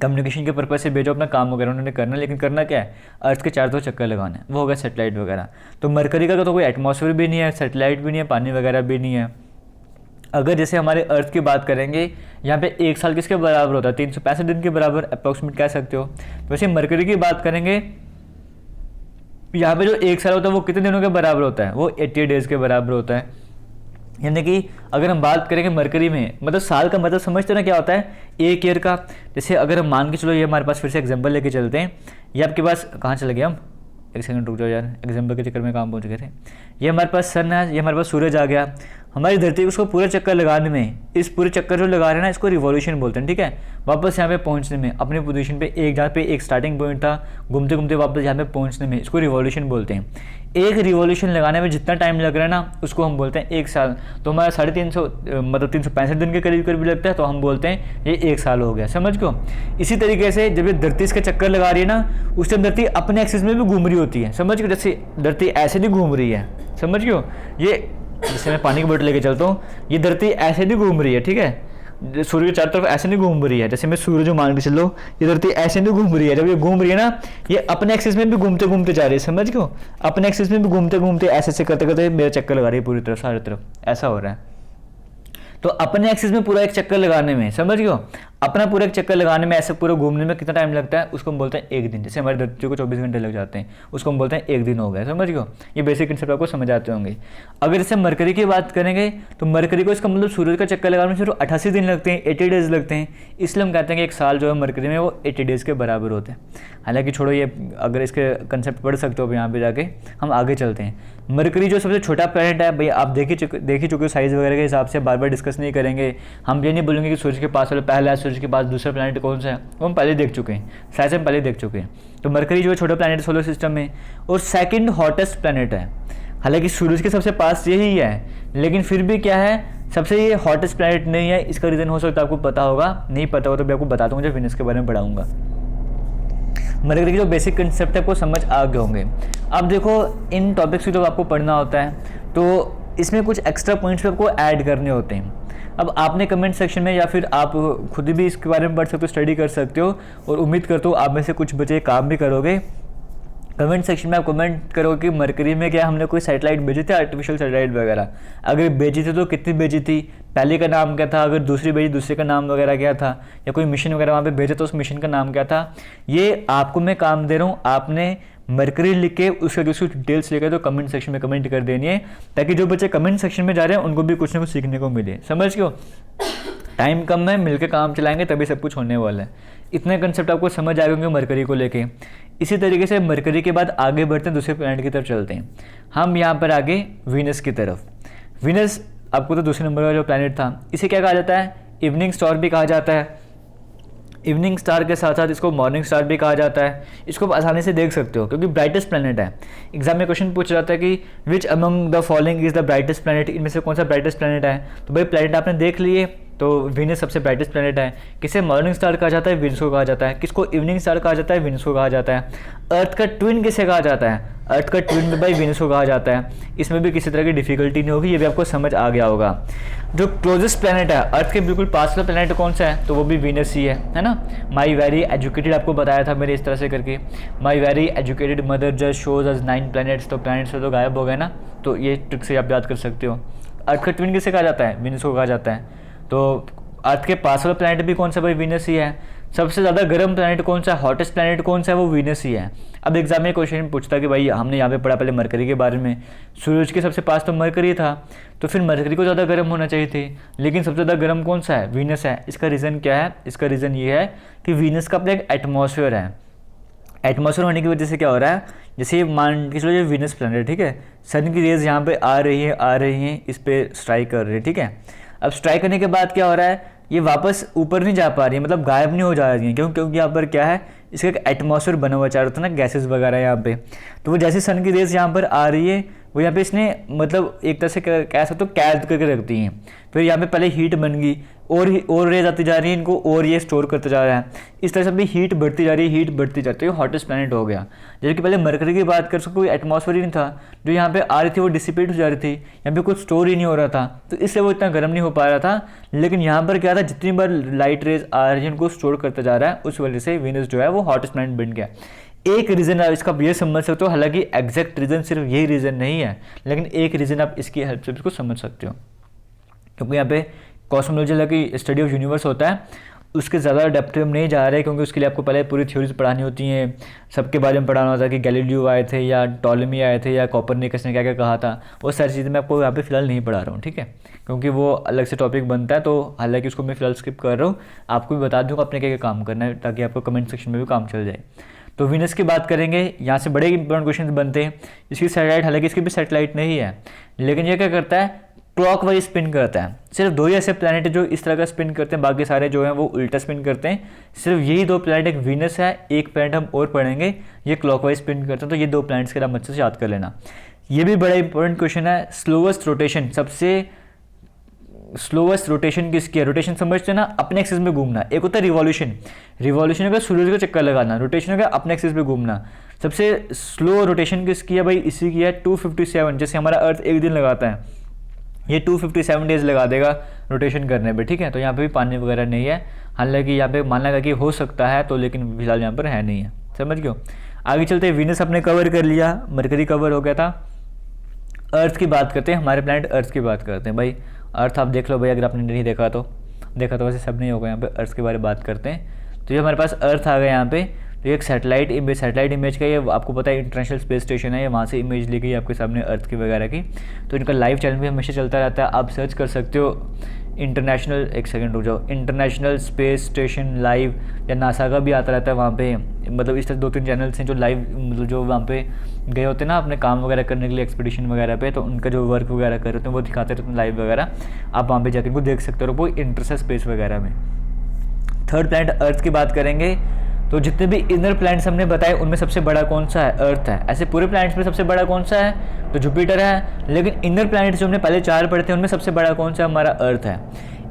कम्युनिकेशन के पर्पज से भेजो, अपना काम वगैरह उन्होंने करना, लेकिन करना क्या है, अर्थ के चारों तरफ चक्कर लगाना है, वो होगा सैटेलाइट वगैरह। तो मरकरी का तो कोई एटमॉस्फेयर भी नहीं है, सैटेलाइट भी नहीं है, पानी वगैरह भी नहीं है। अगर जैसे हमारे अर्थ की बात करेंगे, यहाँ पे एक साल किसके बराबर होता है, 365 दिन के बराबर अप्रॉक्सीमेट कह सकते हो। तो वैसे मरकरी की बात करेंगे, यहाँ पे जो एक साल होता है वो कितने दिनों के बराबर होता है, वो 80 डेज़ के बराबर होता है। यानी कि अगर हम बात करेंगे मरकरी में, मतलब साल का मतलब समझते हो ना क्या होता है, एक ईयर का। जैसे अगर हम मान के चलो, ये हमारे पास फिर से एग्जांपल लेके चलते हैं, ये आपके पास कहाँ चले गए हम, एक सेकंड रुक जाओ यार, एग्जांपल के चक्कर में काम पहुँच गए थे। ये हमारे पास सन है, ये हमारे पास सूरज आ गया, हमारी धरती को उसको पूरा चक्कर लगाने में, इस पूरे चक्कर जो लगा रहे हैं ना, इसको रिवॉल्यूशन बोलते हैं, ठीक है। वापस यहाँ पे पहुँचने में अपनी पोजीशन पे, एक जहाँ पे एक स्टार्टिंग पॉइंट था, घूमते घूमते वापस यहाँ पे पहुँचने में, इसको रिवॉल्यूशन बोलते हैं। एक रिवॉल्यूशन लगाने में जितना टाइम लग रहा है ना, उसको हम बोलते हैं 1 साल। तो हमारा 350 मतलब 365 दिन के करीब करीब लगता है, तो हम बोलते हैं ये 1 साल हो गया, समझ गो। इसी तरीके से जब ये धरती इसका चक्कर लगा रही है ना, उस टाइम धरती अपने एक्सिस में भी घूम रही होती है, समझ गए। जैसे धरती ऐसे नहीं घूम रही है, समझ गए। ये जैसे मैं पानी की बोतल लेके चलता हूँ, ये धरती ऐसे नहीं घूम रही है, ठीक है। सूर्य के चारों तरफ ऐसे नहीं घूम रही है, जैसे मैं सूर्य जो मान के चलो, ये धरती ऐसे नहीं घूम रही है। जब ये घूम रही है ना, ये अपने एक्सिस में भी घूमते घूमते जा रही है, समझ गए। अपने एक्सिस में भी घूमते घूमते ऐसे करते करते मेरा चक्कर लगा रही है पूरी तरफ, सारी तरफ ऐसा हो रहा है। तो अपने एक्सिस में पूरा एक चक्कर लगाने में, समझ गए, अपना पूरा एक चक्कर लगाने में, ऐसे पूरा घूमने में कितना टाइम लगता है, उसको हम बोलते हैं 1 दिन। जैसे हमारी धरती को 24 घंटे लग जाते हैं, उसको हम बोलते हैं 1 दिन हो गया, समझ गए। ये बेसिक कंसेप्ट आपको समझ आते होंगे। अगर जैसे मरकरी की बात करेंगे, तो मरकरी को इसका मतलब सूरज का चक्कर लगाने में सिर्फ 88 दिन लगते हैं, 80 डेज लगते हैं। इसलिए हम कहते हैं कि 1 साल जो है मरकरी में, वो 80 डेज के बराबर होते हैं। हालांकि छोड़ो ये, अगर इसके कंसेप्ट पढ़ सकते हो यहाँ पे जाके, हम आगे चलते हैं। मरकरी जो सबसे छोटा प्लैनेट है, भैया आप देख ही चुके हो साइज़ वगैरह के हिसाब से, बार बार डिस्कस नहीं करेंगे। हम ये नहीं बोलेंगे कि सूरज के पास वाला पहला है, सूरज के पास दूसरा प्लैनेट कौन सा है, वो हम पहले देख चुके हैं, शायद हम पहले देख चुके हैं। तो मरकरी जो है छोटा प्लैनेट सोलर सिस्टम में, और सेकंड हॉटेस्ट प्लैनेट है। हालांकि सूरज के सबसे पास यही है, लेकिन फिर भी क्या है, सबसे ये हॉटेस्ट प्लैनेट नहीं है। इसका रीज़न हो सकता है आपको पता होगा, नहीं पता हो तो मैं आपको बता दूंगा जब विनस के बारे में पढ़ाऊंगा। मरकरी के जो बेसिक कंसेप्ट है आपको समझ आ गए होंगे। अब देखो, इन टॉपिक्स को जब आपको पढ़ना होता है, तो इसमें कुछ एक्स्ट्रा पॉइंट्स भी आपको ऐड करने होते हैं। अब आपने कमेंट सेक्शन में, या फिर आप खुद भी इसके बारे में पढ़ सकते हो, स्टडी कर सकते हो, और उम्मीद करता हूँ आप में से कुछ बच्चे काम भी करोगे। कमेंट सेक्शन में आप कमेंट करो कि मरकरी में क्या हमने कोई सैटेलाइट भेजी थी, आर्टिफिशियल सैटेलाइट वगैरह, अगर भेजी थी तो कितनी भेजी थी, पहले का नाम क्या था, अगर दूसरी भेजी दूसरे का नाम वगैरह क्या था, या कोई मिशन वगैरह वहाँ पे भेजा तो उस मिशन का नाम क्या था। ये आपको मैं काम दे रहा हूँ, आपने मरकरी लिख के उसके दूसरी डिटेल्स लेकर तो कमेंट सेक्शन में कमेंट कर देनी है, ताकि जो बच्चे कमेंट सेक्शन में जा रहे हैं उनको भी कुछ ना कुछ सीखने को मिले, समझ गए। टाइम कम है, मिलकर काम चलाएंगे तभी सब कुछ होने वाला है। इतने कंसेप्ट आपको समझ आ गए मरकरी को लेके। इसी तरीके से मरकरी के बाद आगे बढ़ते हैं, दूसरे प्लैनेट की तरफ चलते हैं। हम यहाँ पर आगे वीनस की तरफ। वीनस आपको तो दूसरे नंबर का जो प्लैनेट था, इसे क्या कहा जाता है, इवनिंग स्टार भी कहा जाता है। इवनिंग स्टार के साथ साथ इसको मॉर्निंग स्टार भी कहा जाता है। इसको आप आसानी से देख सकते हो क्योंकि ब्राइटेस्ट प्लैनेट है। एग्जाम में क्वेश्चन पूछा जाता है कि which among the following is the brightest planet, इनमें से कौन सा ब्राइटेस्ट प्लैनेट है। तो भाई प्लैनेट आपने देख लिए, तो वीनस सबसे ब्राइटेस्ट प्लैनेट है। किसे मॉर्निंग स्टार कहा जाता है, वीनस को कहा जाता है। किसको इवनिंग स्टार कहा जाता है, वीनस को कहा जाता है। अर्थ का ट्विन किसे कहा जाता है, अर्थ का ट्विन भी भाई वीनस को कहा जाता है। इसमें भी किसी तरह की डिफिकल्टी नहीं होगी, ये भी आपको समझ आ गया होगा। जो क्लोजेस्ट प्लैनेट है, अर्थ के बिल्कुल पास का प्लैनेट कौन सा है, तो वो भी वीनस ही है ना। माई वेरी एजुकेटेड आपको बताया था मैंने इस तरह से करके, my very educated mother just shows us 9 planets. तो प्लैनेट्स तो गायब हो गए ना, तो ये ट्रिक से आप याद कर सकते हो। अर्थ का ट्विन किसे कहा जाता है, वीनस को कहा जाता है। तो अर्थ के पास वाला प्लैनेट भी कौन सा, भाई वीनस ही है। सबसे ज़्यादा गर्म प्लैनेट कौन सा है, हॉटेस्ट प्लैनेट कौन सा है, वो वीनस ही है। अब एग्जाम में क्वेश्चन पूछता कि भाई हमने यहाँ पे पढ़ा पहले मरकरी के बारे में, सूरज के सबसे पास तो मरकरी था, तो फिर मरकरी को ज़्यादा गर्म होना चाहिए थी, लेकिन सबसे ज़्यादा गर्म कौन सा है, वीनस है। इसका रीज़न क्या है, इसका रीज़न ये है कि वीनस का अपना एक एटमॉस्फेयर है। एटमॉस्फेयर होने की वजह से क्या हो रहा है, जैसे मान के चलो ये वीनस प्लैनेट, ठीक है, सन की रेज यहाँ पे आ रही है, इस पर स्ट्राइक कर रही है, ठीक है। अब स्ट्राइक करने के बाद क्या हो रहा है, ये वापस ऊपर नहीं जा पा रही है, मतलब गायब नहीं हो जा रही है। क्योंकि यहाँ पर क्या है, इसका एक एटमॉस्फेयर बना हुआ चारों तरफ ना, गैसेस वगैरह यहाँ पे। तो वो जैसे सन की रेज यहाँ पर आ रही है, वो यहाँ पे इसने मतलब एक तरह से कह सकते हो कैद करके रख दी हैं। फिर यहाँ पे पहले हीट बन गई, और रेज आती जा रही है इनको, और ये स्टोर करते जा रहा है। इस तरह से अपनी हीट बढ़ती जा रही है, हीट बढ़ती जाती है, हॉटेस्ट प्लैनेट हो गया। जैसे कि पहले मरकरी की बात कर, उसको कोई एटमॉस्फेयर ही नहीं था, जो यहाँ पे आ रही थी वो डिसिपेट हो जा रही थी, यहाँ पे कुछ स्टोर ही नहीं हो रहा था, तो इसलिए वो इतना गर्म नहीं हो पा रहा था। लेकिन यहाँ पर क्या था, जितनी बार लाइट रेज आ रही है उनको स्टोर करता जा रहा है, उस वजह से वीनस जो है वो हॉटेस्ट प्लैनेट बन गया। एक रीज़न आप इसका ये समझ सकते हो, हालांकि एग्जैक्ट रीज़न सिर्फ यही रीज़न नहीं है, लेकिन एक रीज़न आप इसकी हेल्प से इसको समझ सकते हो। क्योंकि यहाँ पे कॉस्मोलॉजी की स्टडी ऑफ यूनिवर्स होता है, उसके ज़्यादा डेप्थ में हम नहीं जा रहे, क्योंकि उसके लिए आपको पहले पूरी थ्योरीज पढ़ानी होती हैं, सबके बारे में पढ़ाना होता है कि गैलीलियो आए थे या टॉलेमी आए थे या कोपरनिकस ने क्या क्या कहा था। वो सारी चीज़ें मैं आपको यहाँ पे फिलहाल नहीं पढ़ा रहा हूँ, ठीक है, क्योंकि वो अलग से टॉपिक बनता है। तो हालांकि उसको मैं फिलहाल स्किप कर रहा हूँ, आपको भी बता दूँगा अपने क्या क्या काम करना है, ताकि आपको कमेंट सेक्शन में भी काम चल जाए। तो वीनस की बात करेंगे, यहाँ से बड़े इंपॉर्टेंट क्वेश्चन बनते हैं। इसकी सैटेलाइट, हालांकि इसकी भी सैटेलाइट नहीं है, लेकिन ये क्या करता है, क्लॉकवाइज स्पिन करता है। सिर्फ दो ही ऐसे प्लैनेट जो इस तरह का स्पिन करते हैं, बाकी सारे जो हैं वो उल्टा स्पिन करते हैं। सिर्फ यही दो प्लैनेट, एक वीनस है, एक प्लैनेट हम और पढ़ेंगे, ये क्लॉकवाइज स्पिन करते हैं। तो ये दो प्लैनेट्स के नाम अच्छे से याद कर लेना। ये भी बड़ा इंपॉर्टेंट क्वेश्चन है। स्लोवेस्ट रोटेशन, सबसे स्लोवेस्ट रोटेशन किसकी है? रोटेशन समझते हैं ना, अपने एक्सिस में घूमना। एक होता है रिवॉल्यूशन, रिवॉल्यूशन होगा सूरज का चक्कर लगाना, रोटेशन होगा अपने एक्सिस में घूमना। सबसे स्लो रोटेशन किसकी है भाई? इसी की है 257। जैसे हमारा अर्थ एक दिन लगाता है, ये 257 डेज लगा देगा रोटेशन करने पे, ठीक है। तो यहाँ पे भी पानी वगैरह नहीं है, हालांकि यहाँ पे माना गया कि हो सकता है, तो लेकिन फिलहाल यहाँ पर है नहीं है, समझ गए। आगे चलते हैं, वीनस अपने कवर कर लिया, मरकरी कवर हो गया था। अर्थ की बात करते हैं, हमारे प्लैनेट अर्थ की बात करते हैं भाई। अर्थ आप देख लो भाई, अगर आपने नहीं देखा तो वैसे सब नहीं होगा। यहाँ पे अर्थ के बारे में बात करते हैं। तो ये हमारे पास अर्थ आ गया यहाँ पे। तो एक सैटेलाइट इमेज का, ये आपको पता है इंटरनेशनल स्पेस स्टेशन है, ये वहाँ से इमेज ली गई आपके सामने अर्थ की वगैरह की। तो इनका लाइव चैनल भी हमेशा चलता रहता है, आप सर्च कर सकते हो इंटरनेशनल, एक सेकंड रुक जाओ, इंटरनेशनल स्पेस स्टेशन लाइव, या नासा का भी आता रहता है वहाँ पे। मतलब इस तरह 2-3 चैनल्स हैं जो लाइव, मतलब जो वहाँ पे गए होते हैं ना अपने काम वगैरह करने के लिए एक्सपीडिशन वगैरह पे, तो उनका जो वर्क वगैरह कर रहे होते हैं वो दिखाते रहते हैं लाइव वगैरह। आप वहाँ पे जाकर इनको देख सकते हो, वो इंटरस्टेलर स्पेस वगैरह में। थर्ड प्लैनेट अर्थ की बात करेंगे, तो जितने भी इनर प्लैनेट्स हमने बताए उनमें सबसे बड़ा कौन सा है? अर्थ है। ऐसे पूरे प्लैनेट्स में सबसे बड़ा कौन सा है? तो जुपिटर है। लेकिन इनर प्लैनेट्स जो हमने पहले 4 पढ़े थे उनमें सबसे बड़ा कौन सा? हमारा अर्थ है।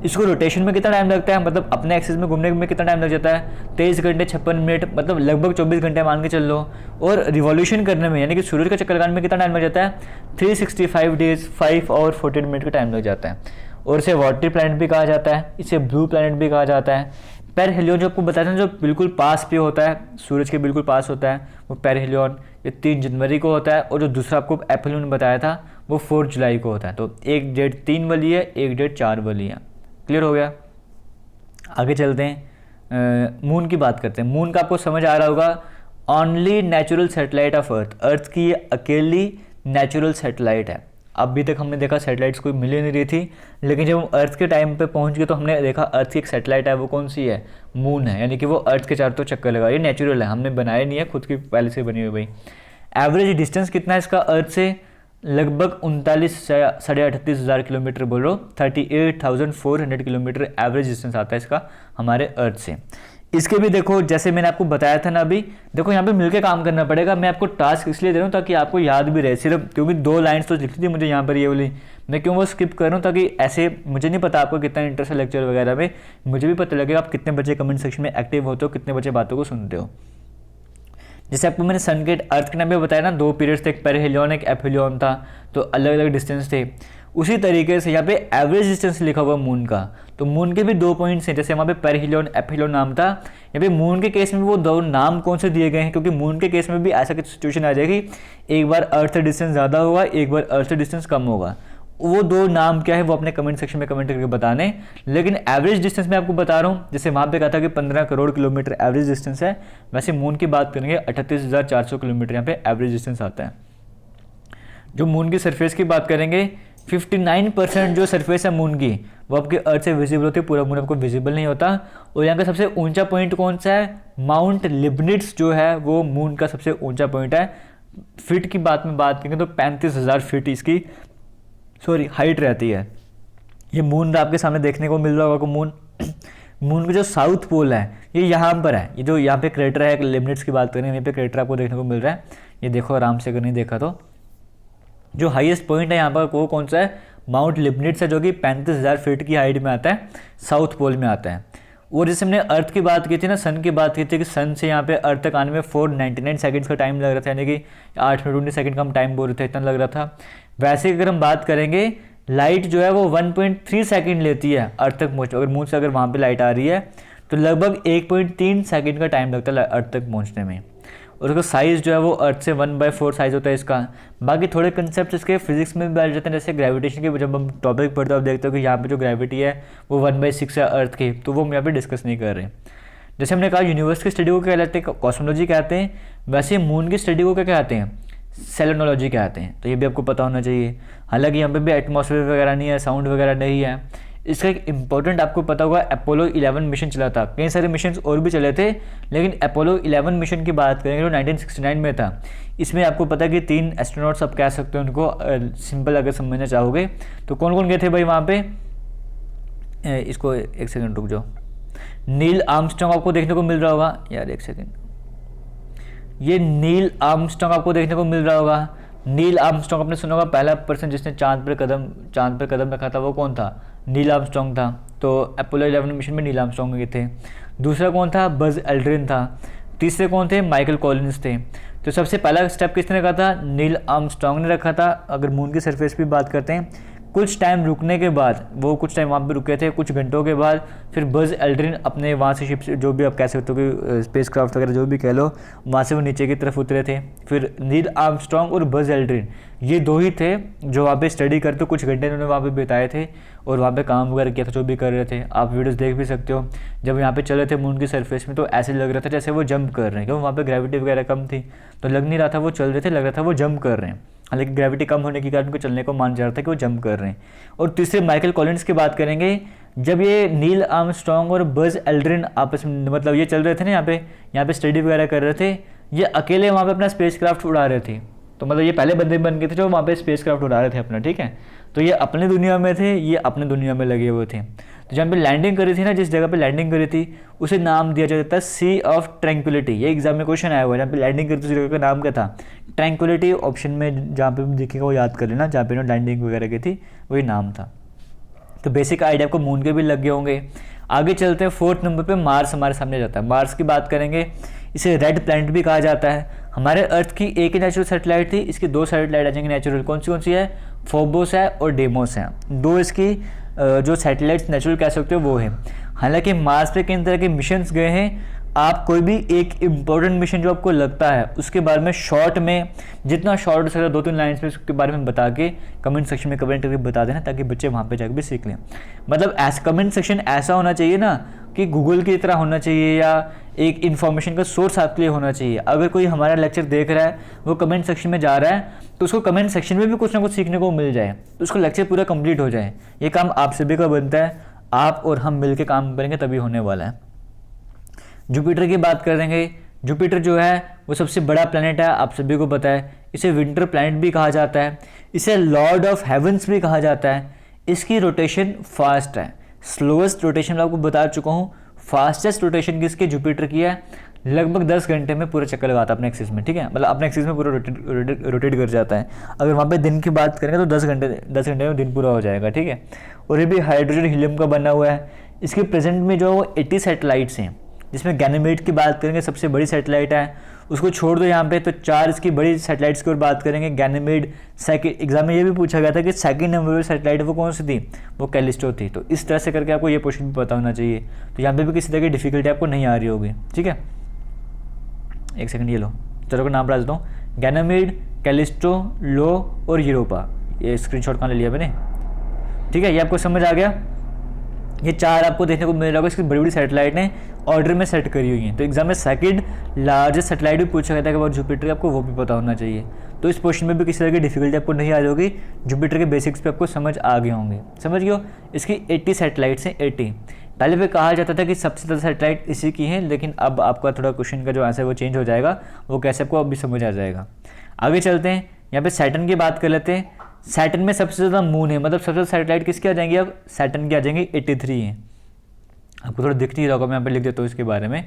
इसको रोटेशन में कितना टाइम लगता है, मतलब अपने एक्सिस में घूमने में कितना टाइम लग जाता है? 23 घंटे 56 मिनट, मतलब लगभग 24 घंटे मान के चल लो। और रिवॉल्यूशन करने में, यानी कि सूरज का चक्कर लगाने में कितना टाइम लग जाता है? 365 डेज 5 और 14 मिनट का टाइम लग जाता है। और इसे वाटरी प्लैनेट भी कहा जाता है, इसे ब्लू प्लैनेट भी कहा जाता है। पेरहेलियन जो आपको बताया था, जो बिल्कुल पास पे होता है, सूरज के बिल्कुल पास होता है, वो पेरहेलियन, ये 3 जनवरी को होता है। और जो दूसरा आपको एपोलियन बताया था वो 4 जुलाई को होता है। तो एक डेट 3 वाली है, एक डेट 4 वाली है। क्लियर हो गया। आगे चलते हैं, मून की बात करते हैं। मून का आपको समझ आ रहा होगा, only natural satellite of Earth. Earth की ये अकेली नेचुरल सैटेलाइट है। अभी तक हमने देखा सैटेलाइट्स कोई मिल नहीं रही थी, लेकिन जब हम अर्थ के टाइम पे पहुंच गए तो हमने देखा अर्थ की एक सैटेलाइट है, वो कौन सी है? मून है। यानी कि वो अर्थ के चारों तो चक्कर लगा, ये नेचुरल है, हमने बनाया नहीं है, खुद की पहले से बनी हुई भाई। एवरेज डिस्टेंस कितना है इसका अर्थ से? लगभग 39,38 हज़ार किलोमीटर, बोलो 38,400 किलोमीटर एवरेज डिस्टेंस आता है इसका हमारे अर्थ से। इसके भी देखो, जैसे मैंने आपको बताया था ना अभी, देखो यहाँ पे मिलके काम करना पड़ेगा। मैं आपको टास्क इसलिए दे रहा हूँ ताकि आपको याद भी रहे, सिर्फ क्योंकि 2 लाइन्स तो लिखती थी मुझे यहाँ पर ये वाली, मैं क्यों वो स्किप कर रहा हूँ, ताकि ऐसे मुझे नहीं पता आपको कितना इंटरेस्ट है लेक्चर वगैरह में, मुझे भी पता लगेगा आप कितने बच्चे कमेंट सेक्शन में एक्टिव होते हो, कितने बच्चे बातों को सुनते हो। जैसे आपको मैंने सन के अर्थ के नाम में बताया ना, 2 पीरियड्स थे, एक पेरिहेलियन एक एपोलियन था, तो अलग अलग डिस्टेंस थे। उसी तरीके से यहाँ पे एवरेज डिस्टेंस लिखा हुआ मून का, तो मून के भी 2 पॉइंट्स हैं। जैसे वहाँ पे पेरिहेलियन एपोलियन नाम था, यहाँ पे मून के केस में वो 2 नाम कौन से दिए गए हैं, क्योंकि मून के केस में भी ऐसा कुछ सिचुएशन आ जाएगी, एक बार अर्थ डिस्टेंस ज़्यादा होगा, एक बार अर्थ डिस्टेंस कम होगा। वो 2 नाम क्या है वो अपने कमेंट सेक्शन में कमेंट करके बताने। लेकिन एवरेज डिस्टेंस मैं आपको बता रहा हूँ, जैसे वहाँ पे कहा था कि 15 करोड़ किलोमीटर एवरेज डिस्टेंस है, वैसे मून की बात करेंगे 38,400 किलोमीटर यहाँ पे एवरेज डिस्टेंस आता है। जो मून की सरफेस की बात करेंगे, 59% जो सरफेस है मून की वो आपके अर्थ से विजिबल होती है, पूरा मून आपको विजिबल नहीं होता। और यहाँ का सबसे ऊंचा पॉइंट कौन सा है? माउंट लिबनिट्स जो है वो मून का सबसे ऊंचा पॉइंट है। फीट की बात में बात करेंगे तो 35,000 फीट इसकी हाइट रहती है। ये मून आपके सामने देखने को मिल रहा होगा। मून का जो साउथ पोल है ये यहाँ पर है, ये जो यहाँ पे क्रेटर है, लिबनिट्स की बात करें, यहाँ पे क्रेटर आपको देखने को मिल रहा है, ये देखो आराम से, अगर नहीं देखा तो। जो हाईएस्ट पॉइंट है यहाँ पर वो कौन सा है? माउंट लिबनिट्स है, जो कि 35,000 फीट की हाइट में आता है, साउथ पोल में आता है। और जैसे हमने अर्थ की बात की थी ना, सन की बात की थी कि सन से यहाँ पे अर्थ तक आने में 499 सेकंड्स का टाइम लग रहा था, यानी कि 8 मिनट 19 सेकंड का हम टाइम बोल रहे थे, इतना लग रहा था। वैसे अगर हम बात करेंगे, लाइट जो है वो 1.3 सेकंड लेती है अर्थ तक पहुँच, अगर मून से अगर वहाँ पे लाइट आ रही है तो लगभग 1.3 सेकंड का टाइम लगता है अर्थ तक पहुँचने में। और उसका साइज़ जो है वो अर्थ से 1/4 साइज़ होता है इसका। बाकी थोड़े कंसेप्ट इसके फिजिक्स में भी बैठ जाते हैं, जैसे ग्रेविटेशन के जब हम टॉपिक पढ़ते हो आप देखते हो कि यहाँ पे जो ग्रेविटी है वो 1/6 है अर्थ की, तो वो हम यहाँ पे डिस्कस नहीं कर रहे। जैसे हमने कहा यूनिवर्स की स्टडी को क्या कहते हैं? कॉस्मोलॉजी कहते हैं। वैसे मून की स्टडी को क्या कहते हैं? सेलेनोलॉजी कहते हैं। तो ये भी आपको पता होना चाहिए। हालांकि यहाँ पे भी एटमॉस्फेयर वगैरह नहीं है, साउंड वगैरह नहीं है, इसका एक इम्पोर्टेंट आपको पता होगा, अपोलो 11 मिशन चला था, कई सारे मिशन और भी चले थे, लेकिन अपोलो 11 मिशन की बात करेंगे जो 1969 में था। इसमें आपको पता है कि 3 एस्ट्रोनॉट्स आप कह सकते हो उनको, सिंपल अगर समझना चाहोगे तो कौन कौन गए थे भाई वहाँ पे। इसको एक सेकंड रुक जाओ, नील आर्मस्ट्रॉन्ग आपको देखने को मिल रहा होगा यार, एक सेकंड, ये नील आर्मस्ट्रॉन्ग आपको देखने को मिल रहा होगा। नील आर्मस्ट्रॉन्ग आपने सुना होगा, पहला पर्सन जिसने चांद पर कदम रखा था वो कौन था, नील आर्मस्ट्रॉन्ग था। तो अपोलो 11 मिशन में नील आर्मस्ट्रॉन्ग गए थे। दूसरा कौन था, बज एल्ड्रिन था। तीसरे कौन थे, माइकल कॉलिंस थे। तो सबसे पहला स्टेप किसने रखा था, नील आर्मस्ट्रॉन्ग ने रखा था। अगर मून की सरफेस पे बात करते हैं, कुछ टाइम रुकने के बाद, वो कुछ टाइम वहाँ पे रुके थे, कुछ घंटों के बाद फिर बज एल्ड्रिन अपने वहाँ से शिप से, जो भी आप कह सकते हो कि स्पेस क्राफ्ट वगैरह जो भी कह लो, वहाँ से वो नीचे की तरफ उतरे थे। फिर नील आर्मस्ट्रॉन्ग और बज एल्ड्रिन ये दो ही थे जो वहाँ पे स्टडी करते, कुछ घंटे उन्होंने वहाँ पे बिताए थे और वहाँ पे काम वगैरह किया था, जो भी कर रहे थे। आप वीडियोस देख भी सकते हो, जब यहाँ पे चले थे मून की सरफेस में तो ऐसे लग रहा था जैसे वो जंप कर रहे हैं, क्योंकि वहाँ पे ग्रेविटी वगैरह कम थी, तो लग नहीं रहा था वो चल रहे थे, लग रहा था वो जंप कर रहे हैं। हालांकि ग्रेविटी कम होने के कारण उनको चलने को मान जा रहा था कि वो जंप कर रहे हैं। और तीसरे माइकल कॉलिंस की बात करेंगे, जब ये नील आर्मस्ट्रॉन्ग और बज एल्ड्रिन आपस में, मतलब ये चल रहे थे ना यहाँ पे स्टडी वगैरह कर रहे थे, ये अकेले वहाँ पे अपना स्पेस क्राफ्ट उड़ा रहे थे। तो मतलब ये पहले बंदे बन गए थे जो वहाँ पे स्पेस क्राफ्ट उड़ा रहे थे अपना, ठीक है। तो ये अपनी दुनिया में थे, ये अपनी दुनिया में लगे हुए थे। तो जहाँ पे लैंडिंग करी थी ना, जिस जगह पे लैंडिंग करी थी उसे नाम दिया जाता है सी ऑफ ट्रैंक्विलिटी। ये एग्जाम में क्वेश्चन आया हुआ है, जहाँ पे लैंडिंग करी थी उस जगह का नाम क्या था, ट्रैंक्विलिटी। ऑप्शन में जहाँ पे दिखेगा वो याद कर लेना, जहाँ पे लैंडिंग वगैरह की थी वही नाम था। तो बेसिक आइडिया आपको मून के भी लग गए होंगे। आगे चलते हैं, 4th नंबर पे मार्स हमारे सामने जाता है। मार्स की बात करेंगे, इसे रेड प्लैनेट भी कहा जाता है। हमारे अर्थ की एक ही नेचुरल सैटेलाइट थी, इसकी 2 सैटेलाइट आ जाएंगी नेचुरल। कौन सी है, फोबोस है और डेमोस है। 2 इसकी जो सैटेलाइट्स नेचुरल कह सकते हो वो है। हालांकि मार्स पे किन तरह के मिशंस गए हैं, आप कोई भी एक इम्पोर्टेंट मिशन जो आपको लगता है उसके बारे में शॉर्ट में, जितना शॉर्ट हो सकता है 2-3 लाइन्स में उसके बारे में बता के कमेंट सेक्शन में कमेंट करके बता देना, ताकि बच्चे वहाँ पे जाकर भी सीख लें। मतलब कमेंट सेक्शन ऐसा होना चाहिए ना कि गूगल की तरह होना चाहिए, या एक इन्फॉर्मेशन का सोर्स आपके लिए होना चाहिए। अगर कोई हमारा लेक्चर देख रहा है, वो कमेंट सेक्शन में जा रहा है, तो उसको कमेंट सेक्शन में भी कुछ ना कुछ सीखने को मिल जाए, तो उसका लेक्चर पूरा कंप्लीट हो जाए। ये काम आप सभी का बनता है, आप और हम मिल के काम करेंगे तभी होने वाला है। जुपिटर की बात करेंगे, जुपिटर जो है वो सबसे बड़ा प्लैनेट है, आप सभी को पता है। इसे विंटर प्लैनेट भी कहा जाता है, इसे लॉर्ड ऑफ हेवंस भी कहा जाता है। इसकी रोटेशन फास्ट है, स्लोएस्ट रोटेशन आपको बता चुका हूँ। फास्टेस्ट रोटेशन किसकी, जुपिटर की है। लगभग 10 घंटे में पूरा चक्कर लगाता है अपने एक्सिस में, ठीक है। मतलब अपने एक्सिस में पूरा रोटेट कर जाता है। अगर वहाँ पे दिन की बात करेंगे तो 10 घंटे में दिन पूरा हो जाएगा, ठीक है। और ये भी हाइड्रोजन हीलियम का बना हुआ है। इसके प्रेजेंट में जो 80 सैटेलाइट्स हैं, जिसमें गैनीमेड की बात करेंगे सबसे बड़ी सैटेलाइट है, उसको छोड़ दो यहाँ पे, तो 4 इसकी बड़ी सैटेलाइट्स की और बात करेंगे। गैनीमेड सेकंड, एग्जाम में ये भी पूछा गया था कि सेकंड नंबर पर सैटेलाइट वो कौन सी थी, वो कैलिस्टो थी। तो इस तरह से करके आपको ये क्वेश्चन भी पता होना चाहिए। तो यहाँ पे भी किसी तरह की डिफिकल्टी आपको नहीं आ रही होगी, ठीक है। एक सेकंड, ये लो, चलो का नाम बता देता हूँ, गैनीमेड, कैलिस्टो, लो और यूरोपा। ये स्क्रीनशॉट कहाँ ले लिया मैंने, ठीक है। ये आपको समझ आ गया। ये 4 आपको देखने को मिल रहा होगा, इसकी बड़ी बड़ी सैटेलाइट ने ऑर्डर में सेट करी हुई हैं। तो एग्जाम में सेकंड लार्जेस्ट सैटेलाइट भी पूछा गया था कि बहुत जुपिटर, आपको वो भी पता होना चाहिए। तो इस क्वेश्चन में भी किसी तरह की डिफिकल्टी आपको नहीं आ रही होगी, जुपिटर के बेसिक्स पे आपको समझ आ गए होंगे। समझ गए हो, इसकी 80 सैटेलाइट्स हैं, 80। पहले पे कहा जाता था कि सबसे ज़्यादा सैटेलाइट इसी की हैं, लेकिन अब आपका थोड़ा क्वेश्चन का जो आंसर वो चेंज हो जाएगा, वो कैसे आपको अभी समझ आ जाएगा। आगे चलते हैं, यहाँ पे सैटर्न की बात कर लेते हैं। सैटर्न में सबसे ज़्यादा मून है, मतलब सबसे ज़्यादा सैटेलाइट किसके आ जाएंगे, अब सैटर्न की आ जाएंगे, 83 हैं। आपको थोड़ा दिख नहीं रहा होगा, मैं यहाँ पे लिख देता हूँ इसके बारे में।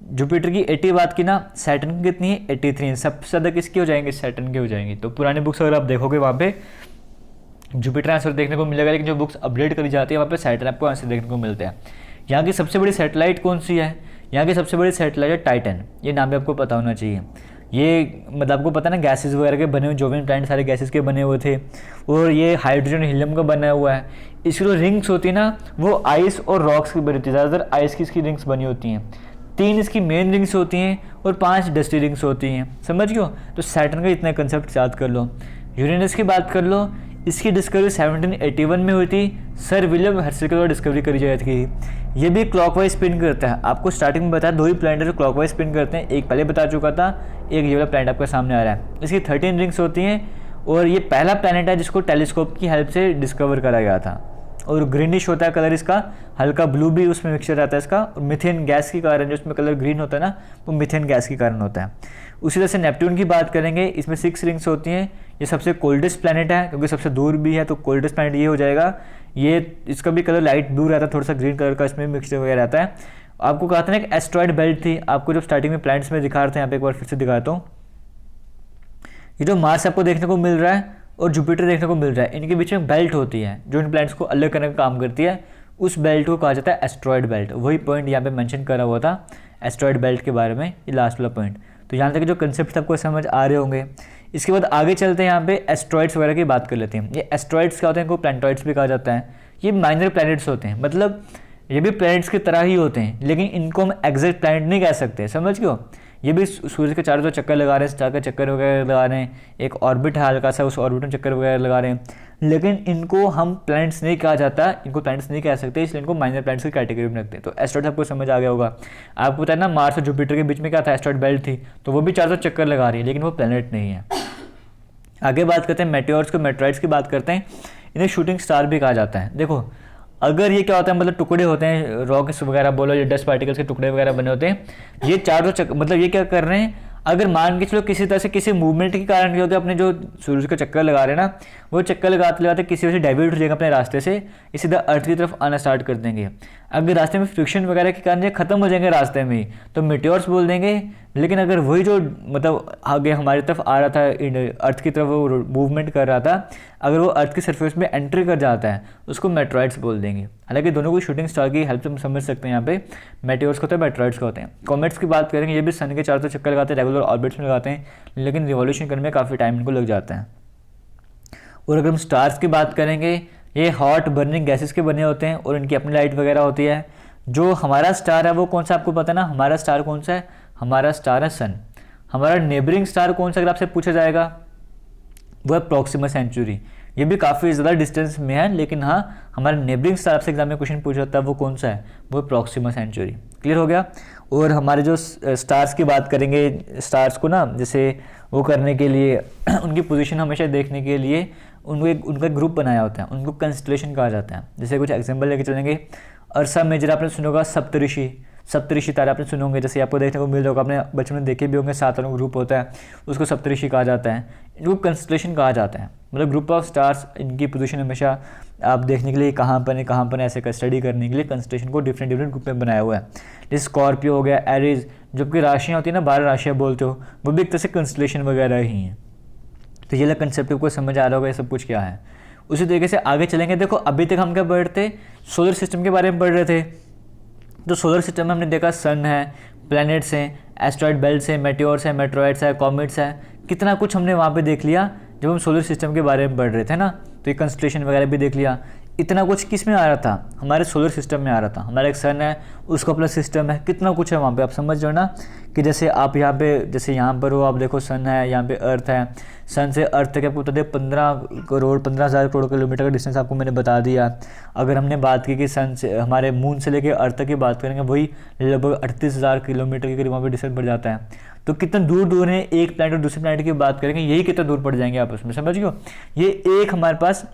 जुपिटर की 80 बात की ना, सैटर्न की कितनी है, 83 है। सबसे ज़्यादा किसकी हो जाएंगे, सैटर्न की हो जाएंगी। तो पुरानी बुक्स अगर आप देखोगे वहाँ पे जुपिटर आंसर देखने को मिलेगा, लेकिन जो बुक्स अपडेट करी जाती है वहाँ पे सैटर्न आपको आंसर देखने को मिलते हैं। यहाँ की सबसे बड़ी सैटेलाइट कौन सी है, यहाँ की सबसे बड़ी सैटेलाइट है टाइटन। ये नाम भी आपको पता होना चाहिए। ये मतलब आपको पता ना, गैसेस वगैरह के बने हुए, जोवियन प्लैनेट सारे गैसेस के बने हुए थे, और ये हाइड्रोजन हीलियम का बना हुआ है। इसकी जो रिंग्स होती है ना, वो आइस और रॉक्स की बनी होती है, ज़्यादातर आइस की इसकी रिंग्स बनी होती हैं। 3 इसकी मेन रिंग्स होती हैं और 5 डस्टी रिंग्स होती हैं, समझ गए हो। तो सैटर्न का इतना कंसेप्ट याद कर लो। यूरेनस की बात कर लो, इसकी डिस्कवरी 1781 में हुई थी, सर विलियम हर्शल के द्वारा डिस्कवरी करी जाती थी। ये भी क्लॉकवाइज स्पिन करता है। आपको स्टार्टिंग में बताया 2 ही प्लैनेट जो क्लॉकवाइज स्पिन करते हैं, एक पहले बता चुका था, एक ये वाला प्लैनेट आपके सामने आ रहा है। इसकी 13 रिंग्स होती हैं, और ये पहला प्लैनेट है जिसको टेलीस्कोप की हेल्प से डिस्कवर करा गया था। और ग्रीनिश होता है कलर इसका, हल्का ब्लू भी उसमें मिक्सचर रहता है इसका। और मीथेन गैस के कारण जो इसमें कलर ग्रीन होता है ना, वो मीथेन गैस के कारण होता है। उसी तरह से नेपट्टून की बात करेंगे, इसमें 6 रिंग्स होती हैं। ये सबसे कोल्डेस्ट प्लैनेट है क्योंकि सबसे दूर भी है, तो कोल्डेस्ट प्लैनेट ये हो जाएगा। ये इसका भी कलर लाइट ब्लू रहता है, थोड़ा सा ग्रीन कलर का इसमें मिक्सचर वगैरह रहता है। आपको कहा था ना एक एस्ट्रॉयड बेल्ट थी, आपको जब स्टार्टिंग में प्लैनेट्स में दिखा रहे थे, यहाँ पे एक बार फिर से दिखाता हूँ। ये जो मार्स आपको देखने को मिल रहा है और जुपिटर देखने को मिल रहा है, इनके बीच में बेल्ट होती है जो इन प्लैनेट्स को अलग करने का काम करती है। उस बेल्ट को कहा जाता है एस्ट्रॉयड बेल्ट। वही पॉइंट यहाँ पे मेंशन करा हुआ था एस्ट्रॉयड बेल्ट के बारे में, ये लास्ट वाला पॉइंट। तो यहाँ तक जो कंसेप्ट आपको समझ आ रहे होंगे। इसके बाद आगे चलते हैं, यहाँ पे एस्ट्रॉइड्स वगैरह की बात कर लेते हैं। ये एस्ट्रॉइड्स क्या होते हैं, इनको प्लैनेटॉइड्स भी कहा जाता है। ये माइनर प्लैनेट्स होते हैं, मतलब ये भी प्लैनेट्स की तरह ही होते हैं, लेकिन इनको हम एग्जैक्ट प्लैनेट नहीं कह सकते, समझ गए हो। ये भी सूर्य के चारों तरफ चक्कर लगा रहे हैं, स्टार का चक्कर वगैरह लगा रहे हैं, एक ऑर्बिट है हल्का सा, उस ऑर्बिट में चक्कर वगैरह लगा रहे हैं, लेकिन इनको हम प्लैनेट्स नहीं कहा जाता, इनको प्लैनेट्स नहीं कह सकते, इसलिए इनको माइनर प्लैनेट्स की कैटेगरी में रखते हैं। तो एस्ट्रॉइड आपको समझ आ गया होगा। आपको पता है ना मार्स और जुपिटर के बीच में क्या था, एस्ट्रॉइड बेल्ट थी, तो वो भी चारों तरफ चक्कर लगा रही है, लेकिन वो प्लैनेट नहीं है। आगे बात करते हैं मेटेओर्स को, मेटेरॉइड्स की बात करते हैं। इन्हें शूटिंग स्टार भी कहा जाता है। देखो अगर ये क्या होता है, मतलब टुकड़े होते हैं, रॉकेट्स वगैरह बोलो, ये डस्ट पार्टिकल्स के टुकड़े वगैरह बने होते हैं, ये चारों मतलब ये क्या कर रहे हैं, अगर मान के चलो किसी तरह से किसी मूवमेंट के कारण क्या होता है, अपने जो सूरज का चक्कर लगा रहे हैं ना, वो चक्कर लगाते लगाते किसी वजह से डाइवर्ट हो जाएगा अपने रास्ते से, ये सीधा अर्थ की तरफ आना स्टार्ट कर देंगे। अगर रास्ते में फ्रिक्शन वगैरह के कारण ये खत्म हो जाएंगे रास्ते में ही, तो मेटेओर्स बोल देंगे। लेकिन अगर वही जो मतलब आगे हमारी तरफ आ रहा था, अर्थ की तरफ वो मूवमेंट कर रहा था, अगर वो अर्थ की सरफेस में एंट्री कर जाता है, उसको मेटेरॉइड्स बोल देंगे। हालांकि दोनों को शूटिंग स्टार की हेल्प से हम समझ सकते हैं। यहाँ पे मेटेओर्स होते हैं, मेटेरॉइड्स होते हैं। कॉमेट्स की बात करेंगे, ये भी सन के चारों तरफ चक्कर लगाते हैं, रेगुलर ऑर्बिट्स में लगाते हैं, लेकिन रिवॉल्यूशन करने में काफ़ी टाइम इनको लग जाता है। और अगर हम स्टार्स की बात करेंगे, ये हॉट बर्निंग गैसेस के बने होते हैं और इनकी अपनी लाइट वगैरह होती है। जो हमारा स्टार है वो कौन सा आपको पता है ना, हमारा स्टार कौन सा है, हमारा स्टार है सन। हमारा नेबरिंग स्टार कौन सा अगर आपसे पूछा जाएगा, वो है प्रॉक्सिमा सेंचुरी। ये भी काफ़ी ज़्यादा डिस्टेंस में है, लेकिन हाँ हमारा नेबरिंग स्टार आपसे एग्जाम में क्वेश्चन पूछा जाता है, वो कौन सा है, वो है प्रॉक्सिमा सेंचुरी। क्लियर हो गया। और हमारे जो स्टार्स की बात करेंगे, स्टार्स को ना जैसे वो करने के लिए उनकी पोजीशन हमेशा देखने के लिए उनका ग्रुप बनाया होता है, उनको कंस्टलेशन कहा जाता है। जैसे कुछ एग्जाम्पल लेके चलेंगे, अर्सा मेजर आपने सुना होगा, सप्तऋषि तारे आपने सुने होंगे, जैसे आपको देखने को मिल रहा होगा, आपने बचपन में देखे भी होंगे, 7 ग्रुप होता है, उसको सप्तऋषि कहा जाता है। इनको कंस्टलेशन कहा जाता है, मतलब ग्रुप ऑफ स्टार्स। इनकी पोजीशन हमेशा आप देखने के लिए कहाँ पर ऐसे स्टडी करने के लिए कंस्टलेशन को डिफरेंट ग्रुप में बनाया हुआ है। जैसे स्कॉर्पियो हो गया, एरीज, जबकि राशियाँ होती है ना, 12 राशियाँ बोलते हो, वो भी एक तरह से कंस्टलेशन वगैरह ही हैं। तो ये कंसेप्ट को समझ आ रहा होगा ये सब कुछ क्या है। उसी तरीके से आगे चलेंगे। देखो अभी तक हम क्या पढ़ रहे थे, सोलर सिस्टम के बारे में पढ़ रहे थे। तो सोलर सिस्टम में हमने देखा सन है, प्लैनेट्स हैं, एस्ट्रॉइड बेल्ट्स हैं, मेटेओर्स हैं, मेटेरॉइड्स है, कॉमेट्स है, कितना कुछ हमने वहाँ पे देख लिया जब हम सोलर सिस्टम के बारे में पढ़ रहे थे ना। तो ये कंस्टलेशन वगैरह भी देख लिया। इतना कुछ किस में आ रहा था, हमारे सोलर सिस्टम में आ रहा था। हमारा एक सन है, उसका अपना सिस्टम है, कितना कुछ है वहाँ पे। आप समझ रहे हो ना कि जैसे आप यहाँ पे, जैसे यहाँ पर हो, आप देखो सन है, यहाँ पे अर्थ है, सन से अर्थ तक आपको बता दें 15,000 करोड़ किलोमीटर का डिस्टेंस आपको मैंने बता दिया। अगर हमने बात की कि सन से हमारे मून से लेकर अर्थ तक की बात करेंगे, वही लगभग 38,000 किलोमीटर के करीब वहाँ पर डिस्टेंस बढ़ जाता है। तो कितना दूर दूर है एक प्लैनेट और दूसरे प्लैनेट की बात करेंगे, यही कितना दूर पड़ जाएंगे आपस में, समझ गए। ये एक हमारे पास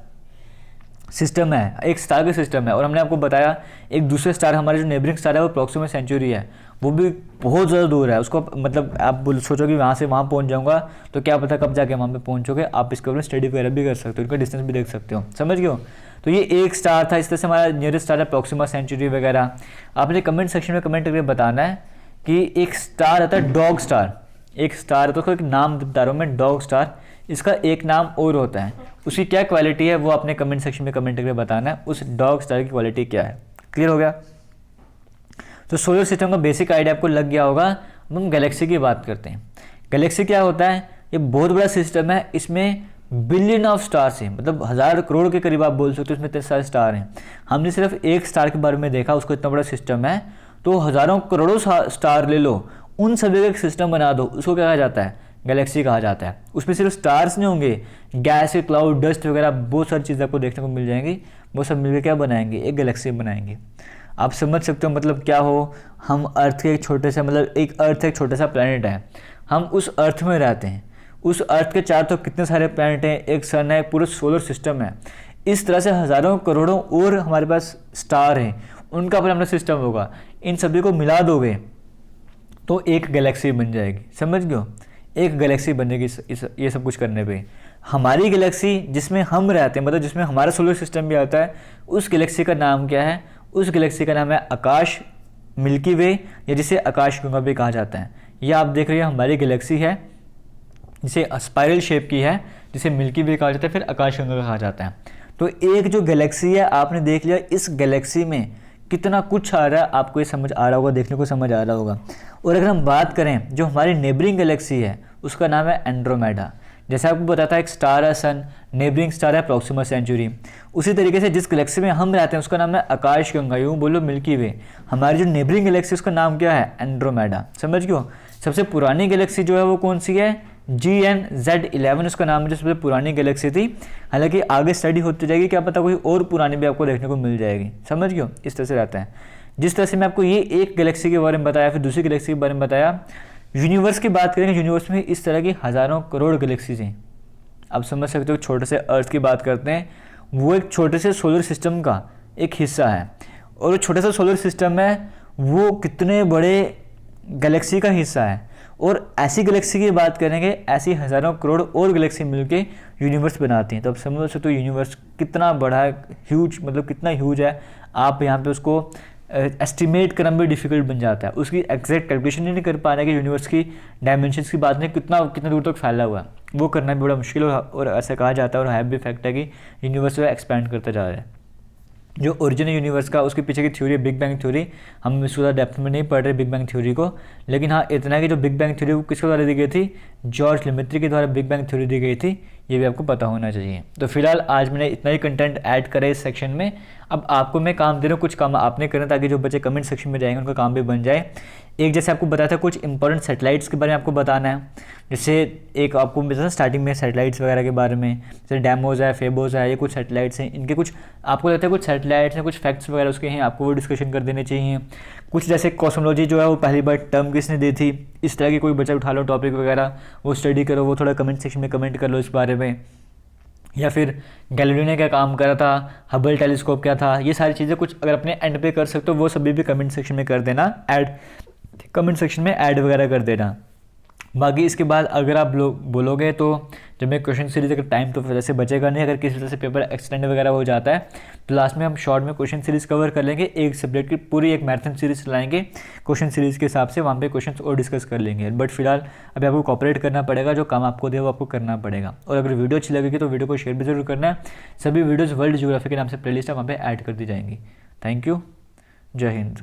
सिस्टम है, एक स्टार का सिस्टम है। और हमने आपको बताया एक दूसरे स्टार, हमारे जो नेबरिंग स्टार है वो प्रॉक्सिमा सेंचुरी है, वो भी बहुत ज़्यादा दूर है। उसको मतलब आप सोचो कि वहाँ से वहाँ पहुँच जाऊँगा, तो क्या पता कब जाके वहाँ पे पहुँचोगे। आप इसके ऊपर स्टडी वगैरह भी कर सकते हो, इनका डिस्टेंस भी देख सकते हो, समझ गए हो। तो ये एक स्टार था, इस तरह से हमारा नियरेस्ट स्टार है प्रॉक्सिमा सेंचुरी वगैरह। आपने कमेंट सेक्शन में कमेंट करके बताना है कि एक स्टार आता है डॉग स्टार, एक स्टार है तो उसका एक नाम बता रहा हूँ मैं, डॉग स्टार। इसका एक नाम और होता है, उसकी क्या क्वालिटी है वो आपने कमेंट सेक्शन में कमेंट करके बताना है, उस डॉग स्टार की क्वालिटी क्या है। क्लियर हो गया। तो सोलर सिस्टम का बेसिक आइडिया आपको लग गया होगा। अब हम गैलेक्सी की बात करते हैं। गैलेक्सी क्या होता है, ये बहुत बड़ा सिस्टम है, इसमें बिलियन ऑफ स्टार्स हैं, मतलब 1000 करोड़ के करीब आप बोल सकते हो, इसमें इतने सारे स्टार हैं। हमने सिर्फ एक स्टार के बारे में देखा, उसको इतना बड़ा सिस्टम है, तो हज़ारों करोड़ों स्टार ले लो, उन सभी का एक सिस्टम बना दो, उसको क्या कहा जाता है, गैलेक्सी कहा जाता है। उसमें सिर्फ स्टार्स नहीं होंगे, गैस, क्लाउड, डस्ट वगैरह बहुत सारी चीज़ें आपको देखने को मिल जाएंगी। वो सब मिलकर क्या बनाएंगे, एक गैलेक्सी बनाएंगे। आप समझ सकते हो मतलब क्या हो, हम अर्थ के एक छोटे से, मतलब एक अर्थ एक छोटा सा प्लैनेट है, हम उस अर्थ में रहते हैं। उस अर्थ के चारों तरफ कितने सारे प्लैनेट हैं, एक सन है, पूरा सोलर सिस्टम है। इस तरह से हज़ारों करोड़ों और हमारे पास स्टार हैं, उनका अपना अपना सिस्टम होगा। इन सभी को मिला दोगे तो एक गैलेक्सी बन जाएगी, समझ गए हो? एक गैलेक्सी बनेगी ये सब कुछ करने पे। हमारी गैलेक्सी जिसमें हम रहते हैं, मतलब जिसमें हमारा सोलर सिस्टम भी आता है, उस गैलेक्सी का नाम क्या है? उस गैलेक्सी का नाम है आकाश, मिल्की वे, या जिसे आकाशगंगा भी कहा जाता है। यह आप देख रहे हैं हमारी गैलेक्सी है, जिसे स्पाइरल शेप की है, जिसे मिल्की वे कहा जाता है, फिर आकाशगंगा कहा जाता है। तो एक जो गैलेक्सी है आपने देख लिया, इस गैलेक्सी में कितना कुछ आ रहा है, आपको ये समझ आ रहा होगा, देखने को समझ आ रहा होगा। और अगर हम बात करें जो हमारी नेबरिंग गैलेक्सी है, उसका नाम है एंड्रोमेडा। जैसे आपको बताता है एक स्टार है सन, नेबरिंग स्टार है प्रॉक्सिमा सेंचुरी। उसी तरीके से जिस गैलेक्सी में हम रहते हैं उसका नाम है आकाशगंगा, यूँ बोलो मिल्की वे। हमारी जो नेबरिंग गैलेक्सी उसका नाम क्या है? एंड्रोमेडा, समझ गए हो? सबसे पुरानी गैलेक्सी जो है वो कौन सी है? GN-Z11 उसका नाम है, जो सबसे पुरानी गैलेक्सी थी। हालांकि आगे स्टडी होती जाएगी, क्या पता कोई और पुरानी भी आपको देखने को मिल जाएगी, समझ गए? इस तरह से रहता है। जिस तरह से मैं आपको ये एक गैलेक्सी के बारे में बताया, फिर दूसरी गैलेक्सी के बारे में बताया। यूनिवर्स की बात करेंगे, यूनिवर्स में इस तरह की हज़ारों करोड़ गैलेक्सीज हैं। आप समझ सकते हो, छोटे से अर्थ की बात करते हैं, वो एक छोटे से सोलर सिस्टम का एक हिस्सा है, और वो छोटा सा सोलर सिस्टम है वो कितने बड़े गैलेक्सी का हिस्सा है। और ऐसी गैलेक्सी की बात करेंगे, ऐसी हज़ारों करोड़ और गैलेक्सी मिलके यूनिवर्स बनाती हैं। तो आप समझ सकते हो यूनिवर्स कितना बड़ा है, ह्यूज, मतलब कितना ह्यूज है। आप यहाँ पे उसको एस्टिमेट करना भी डिफिकल्ट बन जाता है, उसकी एग्जैक्ट कैलकुलेशन नहीं कर पा रहे कि यूनिवर्स की डायमेंशंस की बात नहीं, कितना दूर तक फैला हुआ है, वो करना भी बड़ा मुश्किल और ऐसा कहा जाता है, और है भी फैक्ट है कि यूनिवर्स जो है एक्सपैंड करता जा रहा है। जो ओरिजिन यूनिवर्स का उसके पीछे की थ्योरी है बिग बैंग थ्योरी, हम इसको ज़्यादा डेप्थ में नहीं पढ़ रहे बिग बैंग थ्योरी को, लेकिन हाँ इतना है कि जो बिग बैंग थ्योरी वो किसके द्वारा दी गई थी? जॉर्ज लेमेत्री के द्वारा बिग बैंग थ्योरी दी गई थी, ये भी आपको पता होना चाहिए। तो फिलहाल आज मैंने इतना ही कंटेंट ऐड करा इस सेक्शन में। अब आपको मैं काम दे रहा हूँ, कुछ काम आपने करना ताकि जो बच्चे कमेंट सेक्शन में जाएंगे उनका काम भी बन जाए। एक जैसे आपको बताया था कुछ इंपॉर्टेंट सैटेलाइट्स के बारे में आपको बताना है, जैसे एक आपको बताया स्टार्टिंग में सैटेलाइट्स वगैरह के बारे में, जैसे डैमोज है, फेबोज है, ये कुछ सैटेलाइट्स हैं, इनके कुछ आपको लगता है कुछ सैटेलाइट्स हैं, कुछ फैक्ट्स वगैरह उसके हैं, आपको वो डिस्कशन कर देने चाहिए। कुछ जैसे कॉस्मोलॉजी जो है वो पहली बार टर्म किसने दी थी, इस तरह की कोई बच्चा उठा लो टॉपिक वगैरह, वो स्टडी करो, वो थोड़ा कमेंट सेक्शन में कमेंट कर लो इस बारे में। या फिर गैलीलियो ने क्या काम करा था, हबल टेलीस्कोप क्या था, ये सारी चीज़ें कुछ अगर अपने एंड पे कर सकते हो वो सभी भी कमेंट सेक्शन में कर देना, कमेंट सेक्शन में ऐड वगैरह कर देना। बाकी इसके बाद अगर आप लोग बोलोगे तो जब मैं क्वेश्चन सीरीज, अगर टाइम तो वजह से बचेगा नहीं, अगर किसी तरह से पेपर एक्सटेंड वगैरह हो जाता है तो लास्ट में हम शॉर्ट में क्वेश्चन सीरीज कवर कर लेंगे, एक सब्जेक्ट की पूरी एक मैराथन सीरीज चलाएंगे क्वेश्चन सीरीज के हिसाब से, वहाँ पे क्वेश्चन और डिस्कस कर लेंगे। बट फिलहाल अभी आपको कॉपरेट करना पड़ेगा, जो काम आपको दे वो आपको करना पड़ेगा। और अगर वीडियो अच्छी लगेगी तो वीडियो को शेयर भी जरूर करना है। सभी वीडियोज़ वर्ल्ड ज्योग्राफी के नाम से प्लेलिस्ट है, वहाँ पर ऐड कर दी जाएंगी। थैंक यू, जय हिंद।